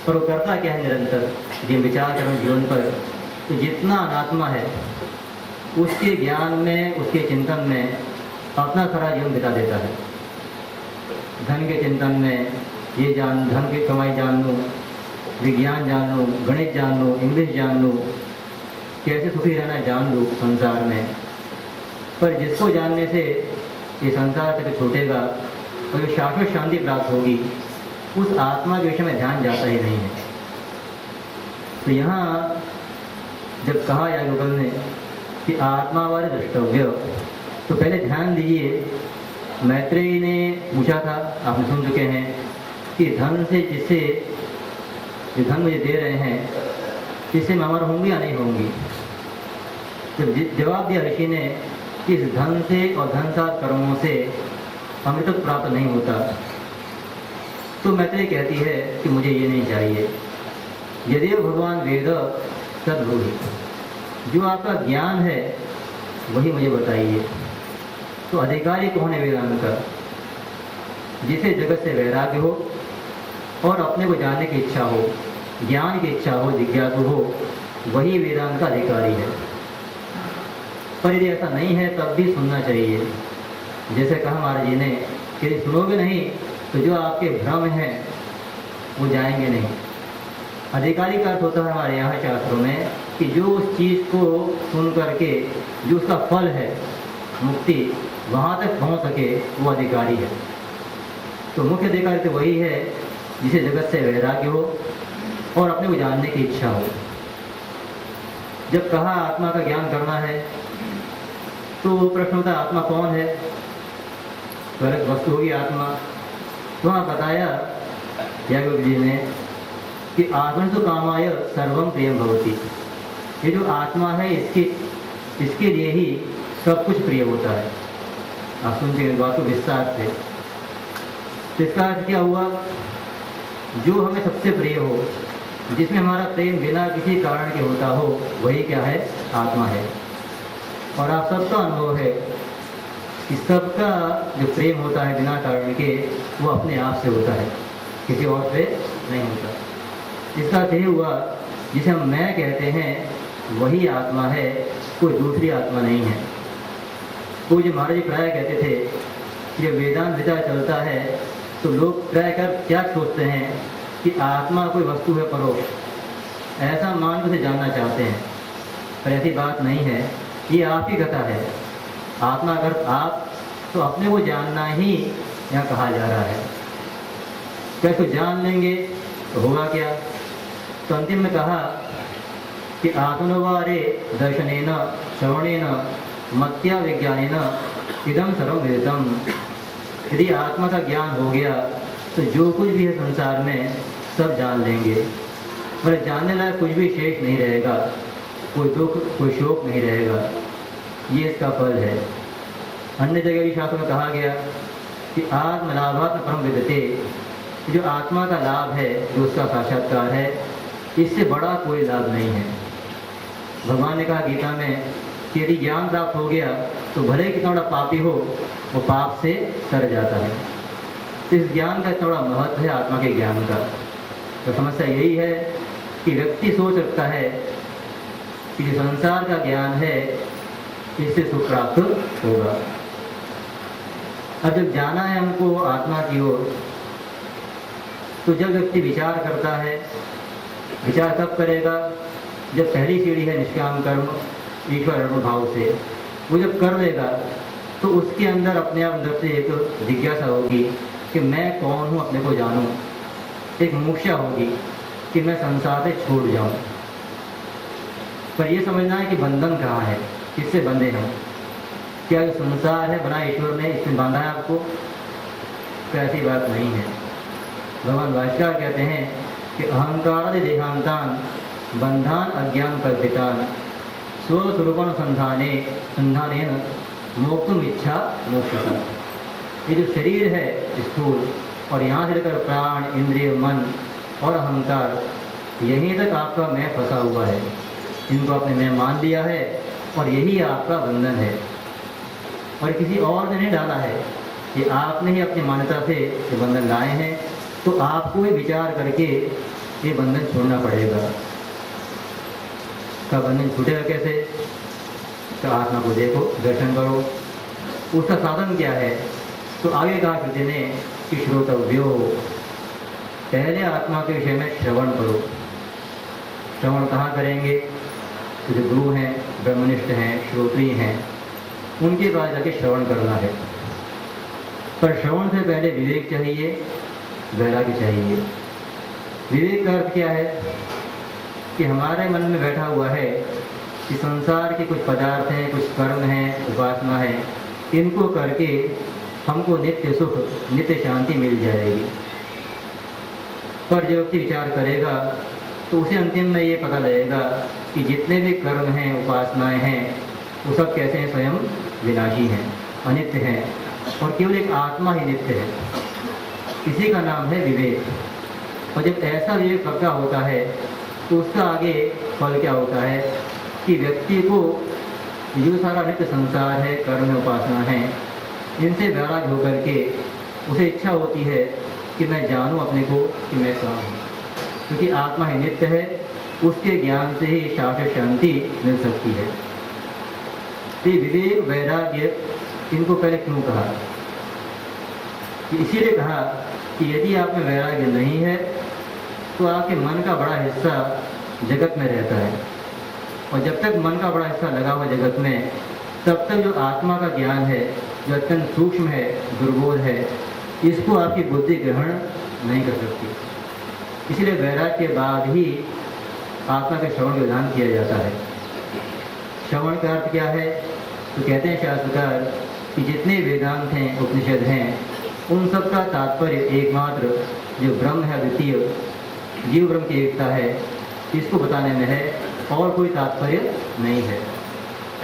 पर वो करता क्या है निरंतर ये विचार करें जीवन पर, तो जितना अनात्मा है उसके ज्ञान में, उसके चिंतन में अपना सारा जीवन बिता देता है। धन के चिंतन में ये धन की कमाई जान लूँ, विज्ञान जान लूँ, गणित जान लूँ, इंग्लिश जान लूँ, कैसे सुखी रहना जान लूँ संसार में। पर जिसको जानने से ये संसार से छूटेगा और जो शाश्वत शांति प्राप्त होगी, उस आत्मा के विषय में ध्यान जाता ही नहीं है। तो यहाँ जब कहा याज्ञवल्क्य ने कि आत्मा वाले द्रष्टव्य, तो पहले ध्यान दीजिए, मैत्रेयी ने पूछा था, आपने सुन चुके हैं कि धन से जिससे जो धन मुझे दे रहे हैं, इससे मैं अमर होंगी या नहीं होंगी। जब जवाब दिया ऋषि ने कि इस धन से और धन साथ कर्मों से अमृत प्राप्त नहीं होता, तो मैत्रेयी कहती है कि मुझे ये नहीं चाहिए। यदि भगवान वेद तद्ब्रूहि, जो आपका ज्ञान है वही मुझे बताइए। तो अधिकारी कौन है वेदांत का? जिसे जगत से वैराग्य हो और अपने को जानने की इच्छा हो, ज्ञान की इच्छा हो, जिज्ञासु हो, वही वेदांत का अधिकारी है। पर यदि ऐसा नहीं है तब भी सुनना चाहिए। जैसे कहा महाराज जी ने, यदि सुनोगे नहीं तो जो आपके भ्रम हैं वो जाएंगे नहीं। अधिकारी का अर्थ होता है हमारे यहाँ शास्त्रों में कि जो उस चीज़ को सुन करके जो उसका फल है मुक्ति, वहाँ तक पहुँच सके, वो अधिकारी है। तो मुख्य अधिकारी तो वही है जिसे जगत से वैराग्य हो और अपने को जानने की इच्छा हो। जब कहा आत्मा का ज्ञान करना है, तो प्रश्न होता है आत्मा कौन है? तो अलग वस्तु होगी आत्मा। तो वहाँ बताया याज्ञवल्क्य जी ने कि आत्मा तो कामाय सर्वम प्रियम भवति। ये जो आत्मा है इसके लिए ही सब कुछ प्रिय होता है। आप सुनते बात को विस्तार से। तो इसका अर्थ क्या हुआ? जो हमें सबसे प्रिय हो, जिसमें हमारा प्रेम बिना किसी कारण के होता हो, वही क्या है? आत्मा है। और आप सबका अनुभव है कि सबका जो प्रेम होता है बिना कारण के, वो अपने आप से होता है, किसी और से नहीं होता। इसका अर्थ ये हुआ जिसे हम मैं कहते हैं वही आत्मा है, कोई दूसरी आत्मा नहीं है। वो जो महाराज जी प्राय कहते थे कि जब वेदांत विचार चलता है तो लोग प्राय कर क्या सोचते हैं कि आत्मा कोई वस्तु है परोक्ष, ऐसा मान उसे जानना चाहते हैं। पर ऐसी बात नहीं है, ये आप ही कथा है। आत्मा अगर आप, तो अपने को जानना ही यहाँ कहा जा रहा है। क्या इसको जान लेंगे तो होगा क्या? तो अंतिम में कहा कि आत्मनवारे दर्शनेन श्रवणेन मत्या विज्ञानेन इदम सर्वं विदितम। यदि आत्मा का ज्ञान हो गया तो जो कुछ भी है संसार में सब जान लेंगे। पर जानने लायक कुछ भी शेष नहीं रहेगा, कोई दुख, कोई शोक नहीं रहेगा। ये इसका फल है। अन्य जगह भी शास्त्र में कहा गया कि आत्मलाभात्म परम विदते, जो आत्मा का लाभ है, जो उसका साक्षात्कार है, इससे बड़ा कोई लाभ नहीं है। भगवान ने कहा गीता में कि यदि ज्ञान प्राप्त हो गया तो भले कितना बड़ा पापी हो, वो पाप से तर जाता है। तो इस ज्ञान का थोड़ा महत्व है, आत्मा के ज्ञान का। तो समस्या यही है कि व्यक्ति सोच रखता है कि जो संसार का ज्ञान है इससे सुख प्राप्त होगा। अब जब जाना है हमको आत्मा की ओर, तो जब व्यक्ति विचार करता है, विचार कब करेगा? जब पहली सीढ़ी है निष्काम कर्म ईश्वर अर्पण भाव से, वो जब कर लेगा तो उसके अंदर अपने आप अंदर से एक जिज्ञासा होगी कि मैं कौन हूँ, अपने को जानूँ। एक मुमुक्षा होगी कि मैं संसार से छूट जाऊँ। पर ये समझना है कि बंधन कहाँ है, किससे बंधे हैं? क्या जो संसार है बना ईश्वर ने, इसमें बांधा है आपको? तो ऐसी बात नहीं है। भगवान भाष्यकार कहते हैं कि अहंकारादि देहांतान बंधान अज्ञान कल्पितान स्वस्वरूपानुसंधाने संधानेन मोक्तुम इच्छा मोक्षता। ये जो शरीर है स्थूल, और यहाँ से लेकर प्राण, इंद्रिय, मन और अहंकार, यहीं तक आपका मैं फंसा हुआ है। इनको आपने मैं मान लिया है और यही आपका बंधन है, और किसी और ने नहीं डाला है, कि आपने ही अपनी मान्यता से ये बंधन लाए हैं, तो आपको ही विचार करके ये बंधन छोड़ना पड़ेगा। का बंधन छूटेगा कैसे? तो आत्मा को देखो, दर्शन करो। उसका साधन क्या है? तो आगे कहा श्रुति ने कि श्रोतव्यो, पहले आत्मा के विषय में श्रवण करो। श्रवण कहाँ करेंगे? तो जो गुरु हैं, ब्रह्मनिष्ठ हैं, श्रोत्रिय हैं, उनके पास जाके श्रवण करना है। पर श्रवण से पहले विवेक चाहिए, वैराग्य चाहिए। विवेक का अर्थ क्या है? कि हमारे मन में बैठा हुआ है कि संसार के कुछ पदार्थ हैं, कुछ कर्म हैं, उपासना है, इनको करके हमको नित्य सुख, नित्य शांति मिल जाएगी। पर जो व्यक्ति विचार करेगा तो उसे अंतिम में ये पता लगेगा कि जितने भी कर्म हैं, उपासनाएं हैं, वो सब कैसे हैं? स्वयं विनाशी हैं, अनित्य हैं, और केवल एक आत्मा ही नित्य है। इसी का नाम है विवेक। और जब ऐसा विवेक पक्का होता है तो उसका आगे फल क्या होता है कि व्यक्ति को जो सारा नित्य संसार है, कर्म उपासना है, इनसे वैराग्य होकर के उसे इच्छा होती है कि मैं जानूं अपने को कि मैं कौन हूँ, क्योंकि आत्मा ही नित्य है। उसके ज्ञान से ही शाश्वत शांति मिल सकती है। तो विवेक, वैराग्य, इनको पहले क्यों कहा? इसीलिए कहा कि यदि आप में वैराग्य नहीं है तो आपके मन का बड़ा हिस्सा जगत में रहता है, और जब तक मन का बड़ा हिस्सा लगा हुआ जगत में, तब तक जो आत्मा का ज्ञान है, जो अत्यंत सूक्ष्म है, दुर्बोध है, इसको आपकी बुद्धि ग्रहण नहीं कर सकती। इसीलिए वैराग्य के बाद ही आत्मा के श्रवण का विधान किया जाता है। श्रवण का अर्थ क्या है? तो कहते हैं शास्त्रकार कि जितने वेदांत हैं, उपनिषद हैं, उन सब का तात्पर्य एकमात्र जो ब्रह्म है, अद्वितीय जीव ब्रह्म की एकता है, इसको बताने में है, और कोई तात्पर्य नहीं है।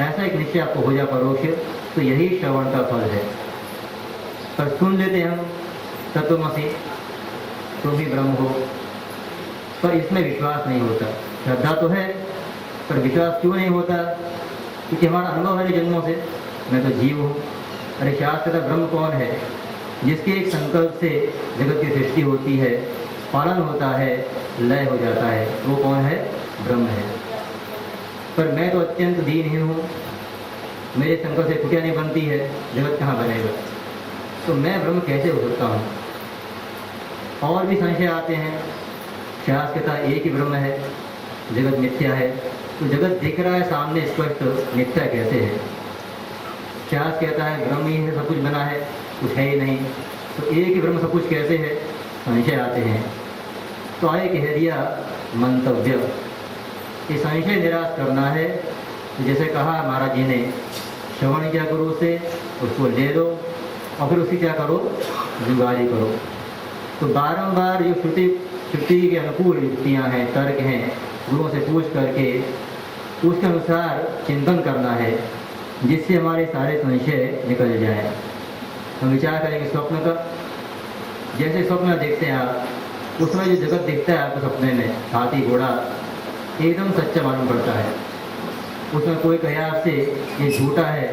ऐसा एक निश्चय आपको हो जा परोक्ष, तो यही श्रवण का फल है। पर सुन लेते हम तत्वमसि, तुम ही ब्रह्म हो, पर इसमें विश्वास नहीं होता। श्रद्धा तो है, पर विश्वास क्यों नहीं होता? क्योंकि हमारा अनुभव है जन्मों से, मैं तो जीव हूँ। अरे शास्त्र का ब्रह्म कौन है? जिसके एक संकल्प से जगत की सृष्टि होती है, पालन होता है, लय हो जाता है, वो कौन है? ब्रह्म है। पर मैं तो अत्यंत दीनहीन हूँ, मेरे संकल्प से कुटिया नहीं बनती है, जगत कहाँ बनेगा? तो मैं ब्रह्म कैसे हो सकता हूँ? और भी संशय आते हैं। शास्त्र कहता है एक ही ब्रह्म है, जगत मिथ्या है। तो जगत दिख रहा है सामने स्पष्ट, मिथ्या कैसे है? शास्त्र कहता है ब्रह्म ही है, सब कुछ बना है, कुछ है ही नहीं। तो एक ही ब्रह्म सब कुछ कैसे है? संशय आते हैं। तो आए कह दिया मंतव्य, ये संशय निराश करना है। जैसे कहा महाराज जी ने, श्रवण क्या करो उसे, उसको ले लो, और फिर उसकी क्या करो? जुगाड़ी करो। तो बारंबार जो श्रुति के अनुकूल युक्तियाँ हैं, तर्क हैं, गुरुओं से पूछ करके उसके अनुसार चिंतन करना है, जिससे हमारे सारे संशय निकल जाए। हम विचार करेंगे स्वप्न का। जैसे स्वप्न देखते हैं आप, उसमें जो जगत दिखता है आपको सपने में, हाथी घोड़ा, एकदम सच्चा मालूम पड़ता है। उसमें कोई कहे आपसे ये झूठा है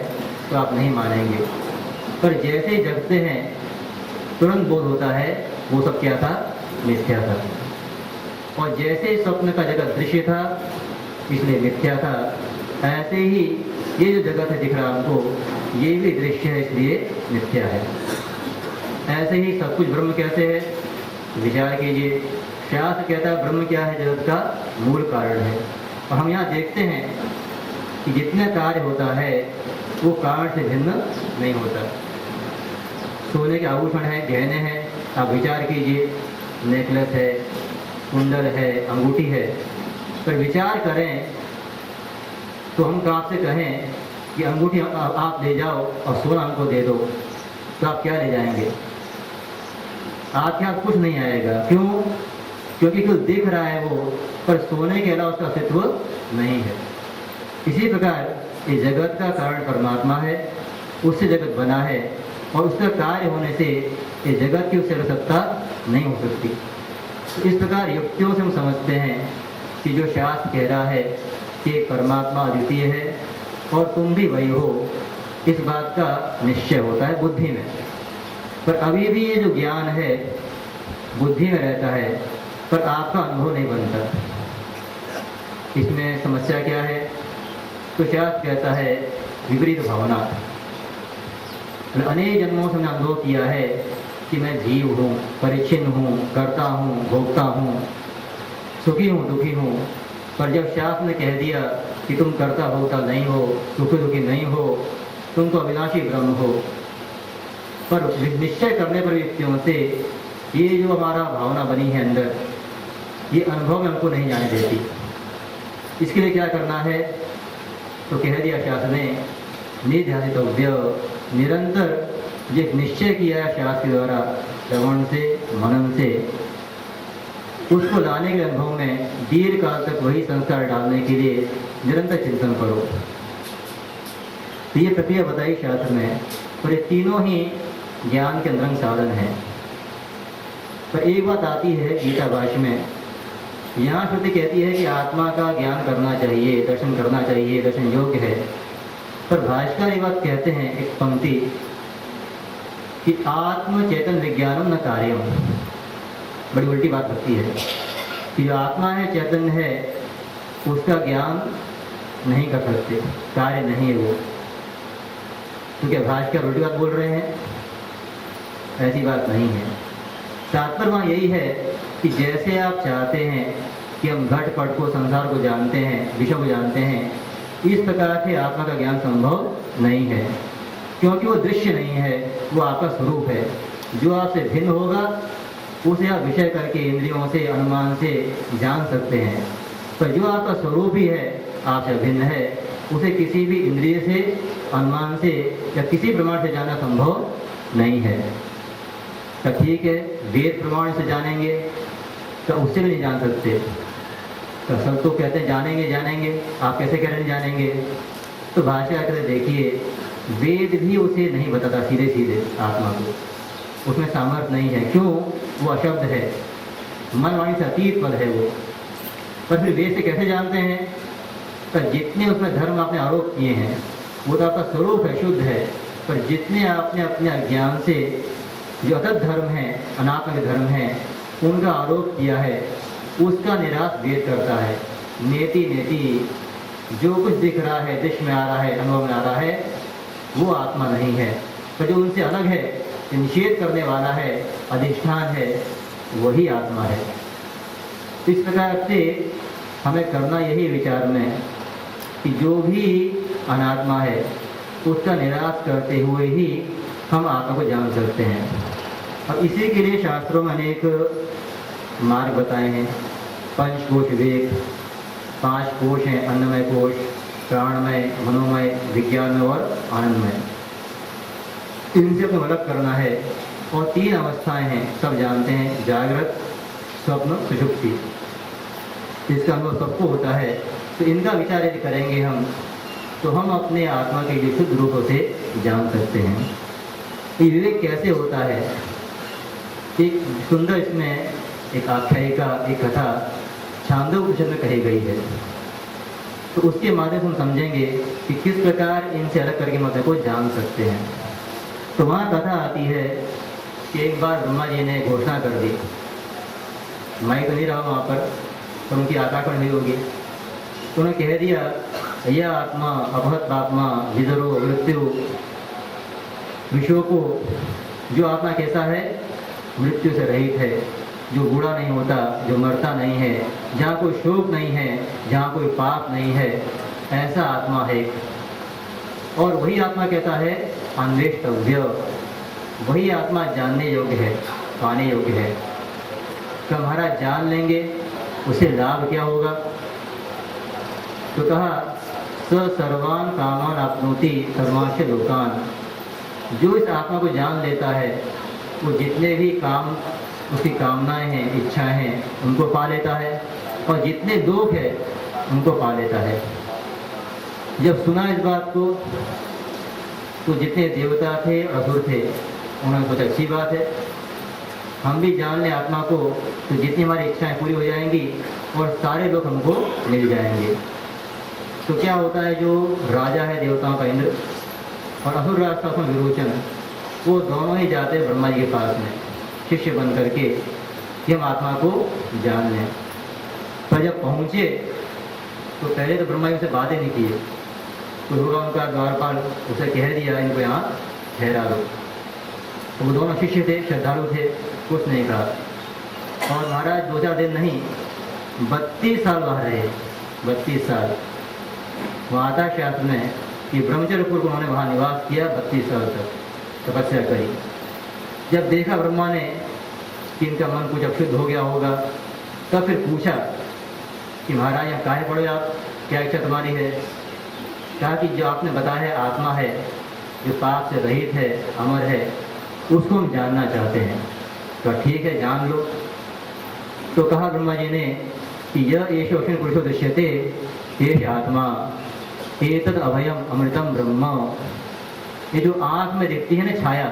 तो आप नहीं मानेंगे। पर जैसे ही जगते हैं तुरंत बोध होता है वो सब क्या था? मिथ्या था। और जैसे ही स्वप्न का जगत दृश्य था, इसलिए मिथ्या था, ऐसे ही ये जो जगत है दिख रहा हमको, ये भी दृश्य है, इसलिए मिथ्या है। ऐसे ही सब कुछ ब्रह्म कैसे है? विचार कीजिए। शास्त्र कहता है ब्रह्म क्या है? जगत का मूल कारण है। और हम यहाँ देखते हैं कि जितना कार्य होता है वो कारण से भिन्न नहीं होता। सोने के आभूषण है, गहने हैं, आप विचार कीजिए, नेकलेस है, कुंडल है, अंगूठी है, पर विचार करें तो हम कहाँ से कहें कि अंगूठी आप ले जाओ और सोना हमको दे दो, तो आप क्या ले जाएंगे? आपके हाथ कुछ नहीं आएगा। क्यों? क्योंकि कुछ दिख रहा है वो, पर सोने के अलावा उसका अस्तित्व नहीं है। इसी प्रकार इस जगत का कारण परमात्मा है, उससे जगत बना है, और उसका कार्य होने से इस जगत की उससे सत्ता नहीं हो सकती। तो इस प्रकार युक्तियों से हम समझते हैं कि जो शास्त्र कह रहा है कि परमात्मा अद्वितीय है और तुम भी वही हो, इस बात का निश्चय होता है बुद्धि में। पर अभी भी ये जो ज्ञान है बुद्धि में रहता है, पर आपका अनुभव नहीं बनता। इसमें समस्या क्या है? तो शास्त्र कहता है विपरीत भावना। अनेक जन्मों से मैंने अनुभव किया है कि मैं जीव हूँ, परिच्छिन्न हूँ, करता हूँ, भोगता हूँ, सुखी हूँ, दुखी हूँ। पर जब शास्त्र ने कह दिया कि तुम करता भोगता नहीं हो, सुखी दुखी नहीं हो, तुम तो अविनाशी ब्रह्म हो, पर निश्चय करने पर व्यक्तियों से ये जो हमारा भावना बनी है अंदर, ये अनुभव में हमको नहीं जाने देती। इसके लिए क्या करना है? तो कह दिया शास्त्र ने निध्यासितव्य, निरंतर ये निश्चय किया है शास्त्र के द्वारा, श्रवण से, मनन से, उसको लाने के अनुभव में दीर्घ काल तक वही संस्कार डालने के लिए निरंतर चिंतन करो। तो ये प्रक्रिया बताई शास्त्र में, और ये तीनों ही ज्ञान के अंतरंग साधन है। पर एक बात आती है गीता भाष्य में, यहाँ श्रुति कहती है कि आत्मा का ज्ञान करना चाहिए, दर्शन करना चाहिए, दर्शन योग्य है। पर भाष्यकार ये बात कहते हैं एक पंक्ति कि आत्म चेतन विज्ञानम न कार्यम। बड़ी उल्टी बात लगती है कि जो आत्मा है, चैतन्य है, उसका ज्ञान नहीं कर सकते, कार्य नहीं है वो। तो क्या भाष्यकार उल्टी बात बोल रहे हैं? ऐसी बात नहीं है। तात्पर्य वहाँ यही है कि जैसे आप चाहते हैं कि हम घट पट को, संसार को जानते हैं, विषय को जानते हैं, इस प्रकार से आत्मा का ज्ञान संभव नहीं है, क्योंकि वो दृश्य नहीं है, वो आपका स्वरूप है। जो आपसे भिन्न होगा उसे आप विषय करके इंद्रियों से, अनुमान से जान सकते हैं। पर जो आपका स्वरूप ही है, आपसे भिन्न है, उसे किसी भी इंद्रिय से, अनुमान से या किसी प्रमाण से जानना संभव नहीं है। तो ठीक है, वेद प्रमाण से जानेंगे तो उससे भी नहीं जान सकते। तो सब तो कहते हैं जानेंगे जानेंगे, आप कैसे कह रहे हैं जानेंगे? तो भाषा कहते देखिए, वेद भी उसे नहीं बताता सीधे सीधे आत्मा को, उसमें सामर्थ्य नहीं है। क्यों? वो अशब्द है, मन वाणी से अतीत पद है वो। पर फिर वेद से कैसे जानते हैं? तो जितने उसमें धर्म आपने आरोप किए हैं वो तो आपका स्वरूप है, शुद्ध है। पर जितने आपने अपने अज्ञान से जो अतत धर्म है, अनात्म के धर्म है, उनका आरोप किया है, उसका निराश वेद करता है। नेति नेति जो कुछ दिख रहा है, दृश्य में आ रहा है, अनुभव में आ रहा है, वो आत्मा नहीं है। पर जो उनसे अलग है, निषेध करने वाला है, अधिष्ठान है, वही आत्मा है। इस प्रकार से हमें करना यही विचार में कि जो भी अनात्मा है उसका निराश करते हुए ही हम आत्मा को जान सकते हैं। और इसी के लिए शास्त्रों में अनेक मार्ग बताए हैं। पंचकोश विवेक, 5 कोश हैं, अन्नमय कोश, प्राणमय, मनोमय, विज्ञानमय और आनंदमय। इनसे अपने अलग करना है। और 3 अवस्थाएं हैं, सब जानते हैं, जागृत, स्वप्न, सुषुप्ति। इसका अनुभव सबको होता है। तो इनका विचार यदि करेंगे हम, तो हम अपने आत्मा के लिए शुद्ध रूपों से जान सकते हैं। ये विवेक कैसे होता है? एक सुंदर इसमें एक आख्यायिका, एक कथा छांदोग्योपनिषद में कही गई है। तो उसके माध्यम से हम समझेंगे कि किस प्रकार इनसे अलग करके मतलब को जान सकते हैं। तो वहाँ कथा आती है कि एक बार ब्रह्मा जी ने घोषणा कर दी, मैं तो नहीं रहा वहाँ पर, तो उनकी आकाशवाणी नहीं होगी। तो उन्होंने कह दिया, यह आत्मा अपहत आत्मा विदरो मृत्यु, विश्व को जो आत्मा कैसा है? मृत्यु से रहित है, जो बूढ़ा नहीं होता, जो मरता नहीं है, जहाँ कोई शोक नहीं है, जहाँ कोई पाप नहीं है, ऐसा आत्मा है। और वही आत्मा कहता है अन्वेष्टव्य, वही आत्मा जानने योग्य है, पाने योग्य है। तो हमारा जान लेंगे, उसे लाभ क्या होगा? तो कहा स सर्वान कामान आपनोति सर्वांश लोकान। जो इस आत्मा को जान लेता है वो जितने भी काम, उसकी कामनाएं हैं, इच्छाएं हैं, उनको पा लेता है, और जितने दुख है उनको पा लेता है। जब सुना इस बात को तो जितने देवता थे, असुर थे, उन्होंने सोचा अच्छी बात है, हम भी जान लें आत्मा को, तो जितनी हमारी इच्छाएं पूरी हो जाएंगी और सारे लोग हमको मिल जाएंगे। तो क्या होता है, जो राजा है देवताओं का इंद्र और असुर राज का उसमें विरोचन, वो दोनों ही जाते हैं ब्रह्मा जी के पास में शिष्य बन करके कि हम आत्मा को जान लें। पर जब पहुँचे तो पहले तो ब्रह्मा जी से बातें नहीं किए, तो होगा उनका द्वारपाल, उसे कह दिया इनको यहाँ ठहरा दो। तो वो दोनों शिष्य थे, श्रद्धालु थे, कुछ नहीं कहा। और महाराज 2-4 दिन नहीं 32 साल वहाँ रहे, 32 साल। वहाँ आता शास्त्र में कि ब्रह्मचर्यपुर को उन्होंने वहाँ निवास किया 32 साल तक तपस्या करी। जब देखा ब्रह्मा ने कि इनका मन कुछ अक्षुद्ध हो गया होगा, तब फिर पूछा कि महाराज यहाँ काहे पड़े आप, क्या इच्छा तुम्हारी है? कहा कि जो आपने बताया है आत्मा है, जो पाप से रहित है, अमर है, उसको हम जानना चाहते हैं। तो ठीक है, जान लो। तो कहा ब्रह्मा जी ने कि यह एषोऽस्मिन् पुरुषो दृश्यते एष आत्मा एतद् अभयम अमृतम ब्रह्म। ये जो आँख में दिखती है ना छाया,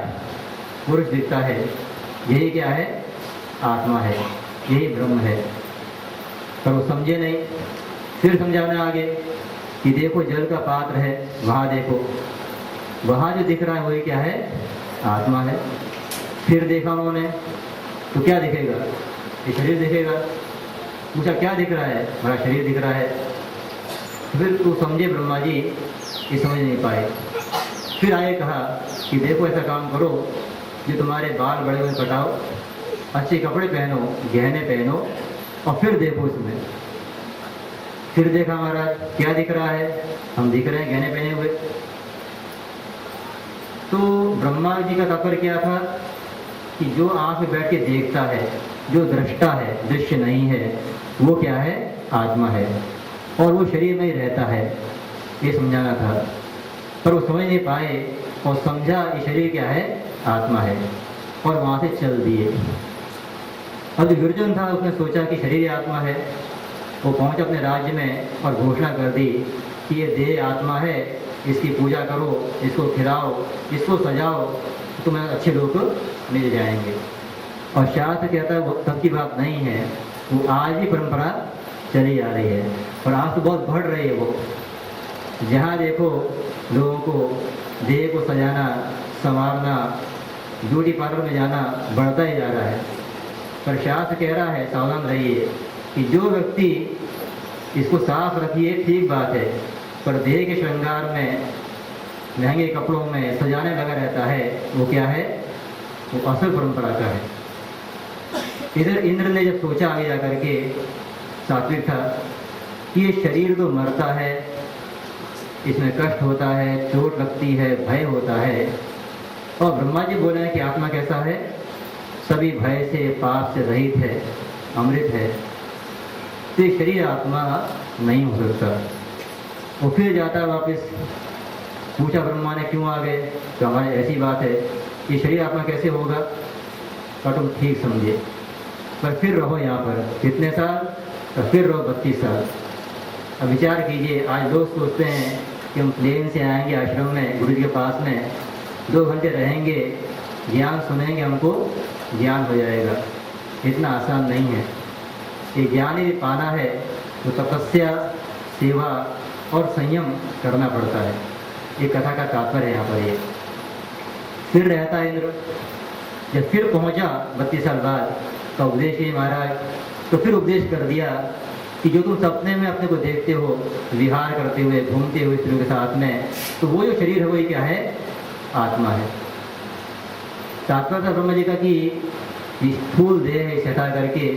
पुरुष दिखता है, यही क्या है? आत्मा है, यही ब्रह्म है। पर वो समझे नहीं। फिर समझाने आगे कि देखो जल का पात्र है, वहाँ देखो, वहाँ जो दिख रहा है वही क्या है? आत्मा है। फिर देखा उन्होंने तो क्या दिखेगा? ये शरीर दिखेगा। पूछा क्या दिख रहा है? हमारा शरीर दिख रहा है। फिर तो समझे ब्रह्मा जी, ये समझ नहीं पाए। फिर आए कहा कि देखो ऐसा काम करो, जो तुम्हारे बाल बड़े हुए कटाओ, अच्छे कपड़े पहनो, गहने पहनो, और फिर देखो इसमें। फिर देखा महाराज क्या दिख रहा है? हम दिख रहे हैं गहने पहने हुए। तो ब्रह्मा जी का तात्पर्य क्या था कि जो आँख में बैठ के देखता है, जो दृष्टा है, दृश्य नहीं है, वो क्या है? आत्मा है, और वो शरीर में ही रहता है, ये समझाना था। पर वो समझ नहीं पाए और समझा ये शरीर क्या है? आत्मा है, और वहाँ से चल दिए। अब जो विरजन था उसने सोचा कि शरीर आत्मा है। वो पहुँचा अपने राज्य में और घोषणा कर दी कि ये देह आत्मा है, इसकी पूजा करो, इसको खिलाओ, इसको सजाओ, तो तुम्हें अच्छे लोग मिल जाएंगे। और शास्त्र कहता है वो तब की बात नहीं है, वो आज भी परंपरा चली आ रही है, और आज तो बहुत बढ़ रही है। वो जहाँ देखो लोगों को देह को सजाना, संवारना, ब्यूटी पार्लर में जाना बढ़ता ही जा रहा है। पर शास्त्र कह रहा है सावधान रहिए कि जो व्यक्ति इसको साफ रखिए, ठीक बात है, पर देह के श्रृंगार में, महंगे कपड़ों में सजाने लगा रहता है, वो क्या है? वो असल परंपरा का है। इधर इंद्र ने जब सोचा आगे जाकर के, सात्विक था, कि ये शरीर तो मरता है, इसमें कष्ट होता है, चोट लगती है, भय होता है, और ब्रह्मा जी बोले हैं कि आत्मा कैसा है? सभी भय से, पाप से रहित है, अमृत है। तो ये शरीर आत्मा नहीं हो सकता। वो फिर जाता है वापस, पूछा ब्रह्मा ने क्यों आ गए? तो हमारी ऐसी बात है, ये शरीर आत्मा कैसे होगा? और तुम ठीक समझे, पर फिर रहो यहाँ पर कितने साल? तो फिर रहो 32 साल। अब विचार कीजिए, आज लोग सोचते हैं कि हम प्लेन से आएंगे आश्रम में, गुरु जी के पास में 2 घंटे रहेंगे, ज्ञान सुनेंगे, हमको ज्ञान हो जाएगा। इतना आसान नहीं है। ये ज्ञान यदि पाना है तो तपस्या, सेवा और संयम करना पड़ता है। ये कथा का तात्पर्य है यहाँ पर। ये फिर रहता है इंद्र, जब फिर पहुँचा 32 साल बाद का उपदेश ही महाराज, तो फिर उपदेश कर दिया कि जो तुम सपने में अपने को देखते हो विहार करते हुए, घूमते हुए स्त्रियों के साथ में, तो वो जो शरीर है वही क्या है? आत्मा है। तात्पर्य था ब्रह्मा जी का कि स्थूल देह है, इसे हटा करके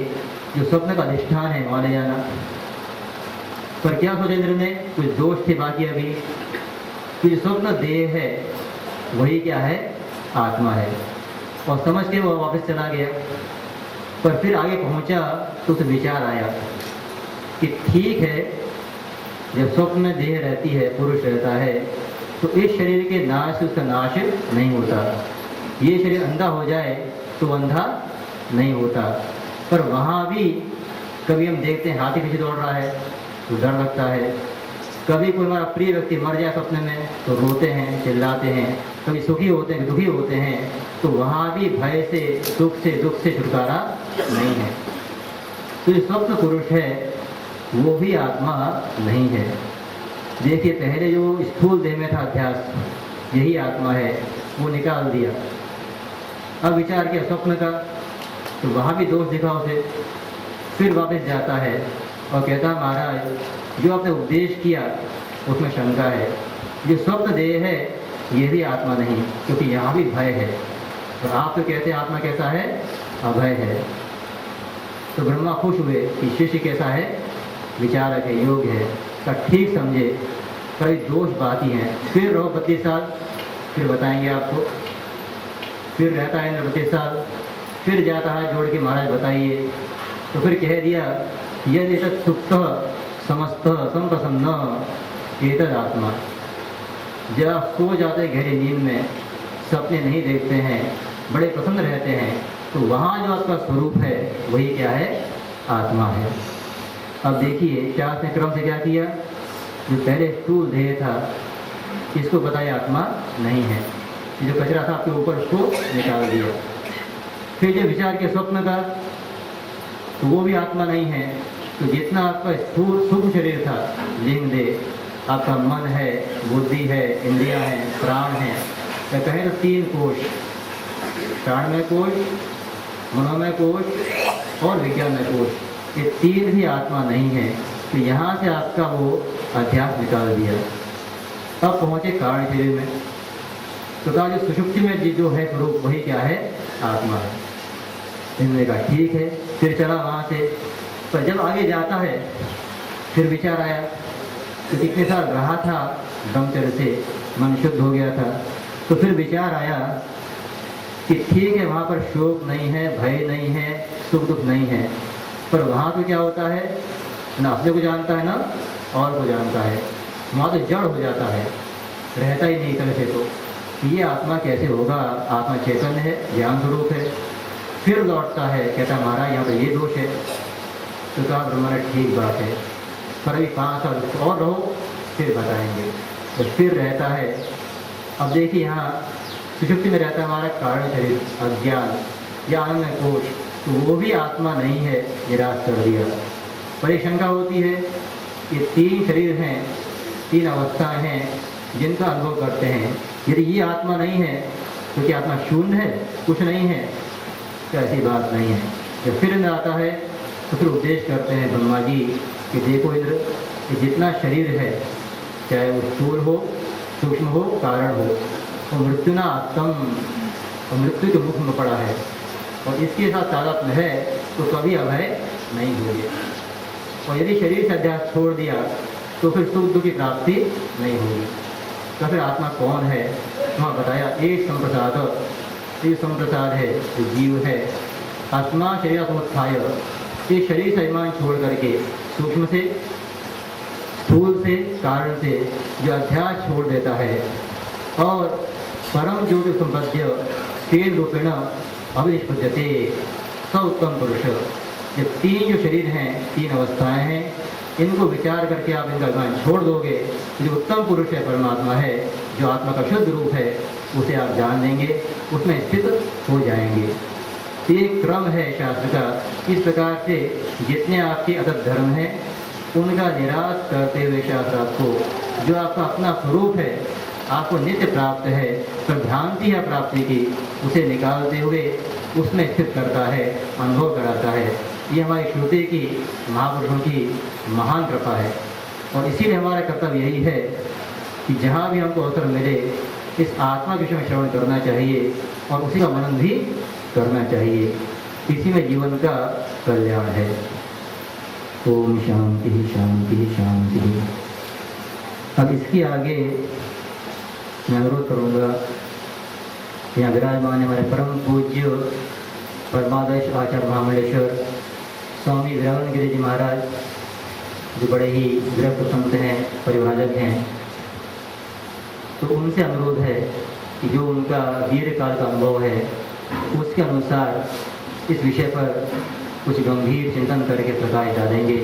जो स्वप्न का अधिष्ठान है वहाँ ले जाना। पर क्या सोचा इंद्र ने? कुछ दोष थे बाकी अभी, कि जो स्वप्न देह है वही क्या है? आत्मा है, और समझ के वो वापस चला गया। पर फिर आगे पहुंचा तो उसे विचार आया कि ठीक है, जब स्वप्न में देह रहती है, पुरुष रहता है, तो इस शरीर के नाश से उसका नाश नहीं होता। ये शरीर अंधा हो जाए तो अंधा नहीं होता। पर वहाँ भी कभी हम देखते हैं हाथी पीछे दौड़ रहा है तो डर लगता है, कभी कोई हमारा प्रिय व्यक्ति मर जाए सपने में तो रोते हैं, चिल्लाते हैं, कभी सुखी होते हैं, दुखी होते हैं, तो वहाँ भी भय से, दुख से छुटकारा नहीं है। तो जो स्वप्न पुरुष है वो भी आत्मा नहीं है। देखिए पहले जो स्थूल देह में था अध्यास, यही आत्मा है, वो निकाल दिया। अब विचार किया स्वप्न का, तो वहाँ भी दोष दिखा उसे। फिर वापस जाता है और कहता महाराज जो आपने उपदेश किया उसमें शंका है, जो स्वप्न देह है ये भी आत्मा नहीं, क्योंकि यहाँ भी भय है। और आप तो कहते हैं आत्मा कैसा है, अभय है। तो ब्रह्मा खुश हुए कि शिष्य कैसा है, विचारक है, योग्य है, का ठीक समझे, कई दोष बाती हैं। फिर रहो 32 साल, फिर बताएंगे आपको। फिर रहता है 32 साल, फिर जाता है जोड़ के महाराज बताइए। तो फिर कह दिया यदि तत् सुप्त समस्त संप्रसन्न एतद आत्मा। जब आप सो जाते गहरी नींद में, सपने नहीं देखते हैं, बड़े प्रसन्न रहते हैं, तो वहाँ जो आपका स्वरूप है वही क्या है, आत्मा है। अब देखिए शास्त्र ने क्रम से क्या किया, जो पहले स्थूल देह था इसको बताया आत्मा नहीं है, जो कचरा था आपके ऊपर उसको निकाल दिया। फिर जब विचार के स्वप्न का, तो वो भी आत्मा नहीं है। तो जितना आपका स्थूल सूक्ष्म शरीर था, लिंग देह, आपका मन है, बुद्धि है, इंद्रियां हैं, प्राण हैं, या कहें तो 3 कोश, प्राणमय कोश, मनोमय कोश और विज्ञानमय कोश, ये 3 भी आत्मा नहीं है। तो यहाँ से आपका वो अध्यास निकाल दिया। अब पहुँचे कारण शरीर में, तो कहा जो सुषुप्ति में जो है स्वरूप वही क्या है, आत्मा है। इन्होंने कहा ठीक है, फिर चला वहाँ से। पर जब आगे जाता है फिर विचार आया, तो कितने साल रहा था ब्रह्मचर्य से, मन शुद्ध हो गया था। तो फिर विचार आया कि ठीक है वहाँ पर शोक नहीं है, भय नहीं है, सुख दुख नहीं है, पर वहाँ तो क्या होता है, ना अपने को जानता है ना और को जानता है, वहाँ तो जड़ हो जाता है, रहता ही नहीं तरह से। तो ये आत्मा कैसे होगा, आत्मा चैतन्य है, ज्ञान स्वरूप है। फिर लौटता है, कहता महाराज यहाँ पर ये दोष है। तो कहा ब्रह्मा ने ठीक बात है, पर अभी 5 साल और रहो फिर बताएंगे। तो फिर रहता है, अब देखिए यहाँ सुषुप्ति में रहता है हमारा कारण शरीर, अज्ञान या आनंद कोश, तो वो भी आत्मा नहीं है, निराश कर दिया। पर एक शंका होती है, ये 3 शरीर हैं, 3 अवस्थाएं हैं जिनका अनुभव करते हैं। यदि ये आत्मा नहीं है तो क्या आत्मा शून्य है, कुछ नहीं है? तो ऐसी बात नहीं है। जब फिर इंद्र आता है तो फिर उपदेश करते हैं ब्रह्मा जी कि देखो इंद्र, कि जितना शरीर है, चाहे वो स्थूल हो, सूक्ष्म हो, कारण हो, वो मृत्यु ना आत्म, और मृत्यु के मुख में पड़ा है, और इसके साथ तादात्म्य है तो कभी अभय नहीं होगी। और यदि शरीर से अध्यास छोड़ दिया तो फिर सुख दुख की प्राप्ति नहीं होगी। तो फिर आत्मा कौन है, वहाँ बताया एक संप्रसाद, ये संप्रसाद है, जो जीव है। आत्मा शरीर समुत्थाय, ये शरीर से अभिमान छोड़ करके सूक्ष्म से, स्थूल से, कारण से जो अध्यास छोड़ देता है, और परम ज्योति संपद्य तेन रूपेण अभिनिष्पद्यते स उत्तम पुरुष। ये 3 जो शरीर हैं, 3 अवस्थाएं हैं, इनको विचार करके आप इनका अभिमान छोड़ दोगे, जो उत्तम पुरुष है, परमात्मा है, जो आत्मा का शुद्ध रूप है, उसे आप जान लेंगे, उसमें स्थित हो जाएंगे। तो ये क्रम है शास्त्र का। इस प्रकार से जितने आपके अदब धर्म हैं उनका निराश करते हुए शास्त्र आपको जो आपका अपना स्वरूप है, आपको नित्य प्राप्त है, पर भ्रांति है प्राप्ति की, उसे निकालते हुए उसमें स्थित करता है, अनुभव कराता है। ये हमारी श्रुति की, महापुरुषों की महान कृपा है। और इसीलिए हमारा कर्तव्य यही है कि जहाँ भी हमको अवसर मिले इस आत्मा के विषय में श्रवण करना चाहिए और उसी का मनन भी करना चाहिए। इसी में जीवन का कल्याण है। ओम शांति शांति शांति। अब इसके आगे मैं अनुरोध करूँगा, यहाँ विराजमान हमारे परम पूज्य परमादर्श आचार्य महामंडलेश्वर स्वामी वीरावन गिरी जी महाराज, जो बड़े ही गृहस्थ संत हैं, परिव्राजक हैं, तो उनसे अनुरोध है कि जो उनका दीर्घ काल का अनुभव है उसके अनुसार इस विषय पर कुछ गंभीर चिंतन करके प्रकाश डालेंगे।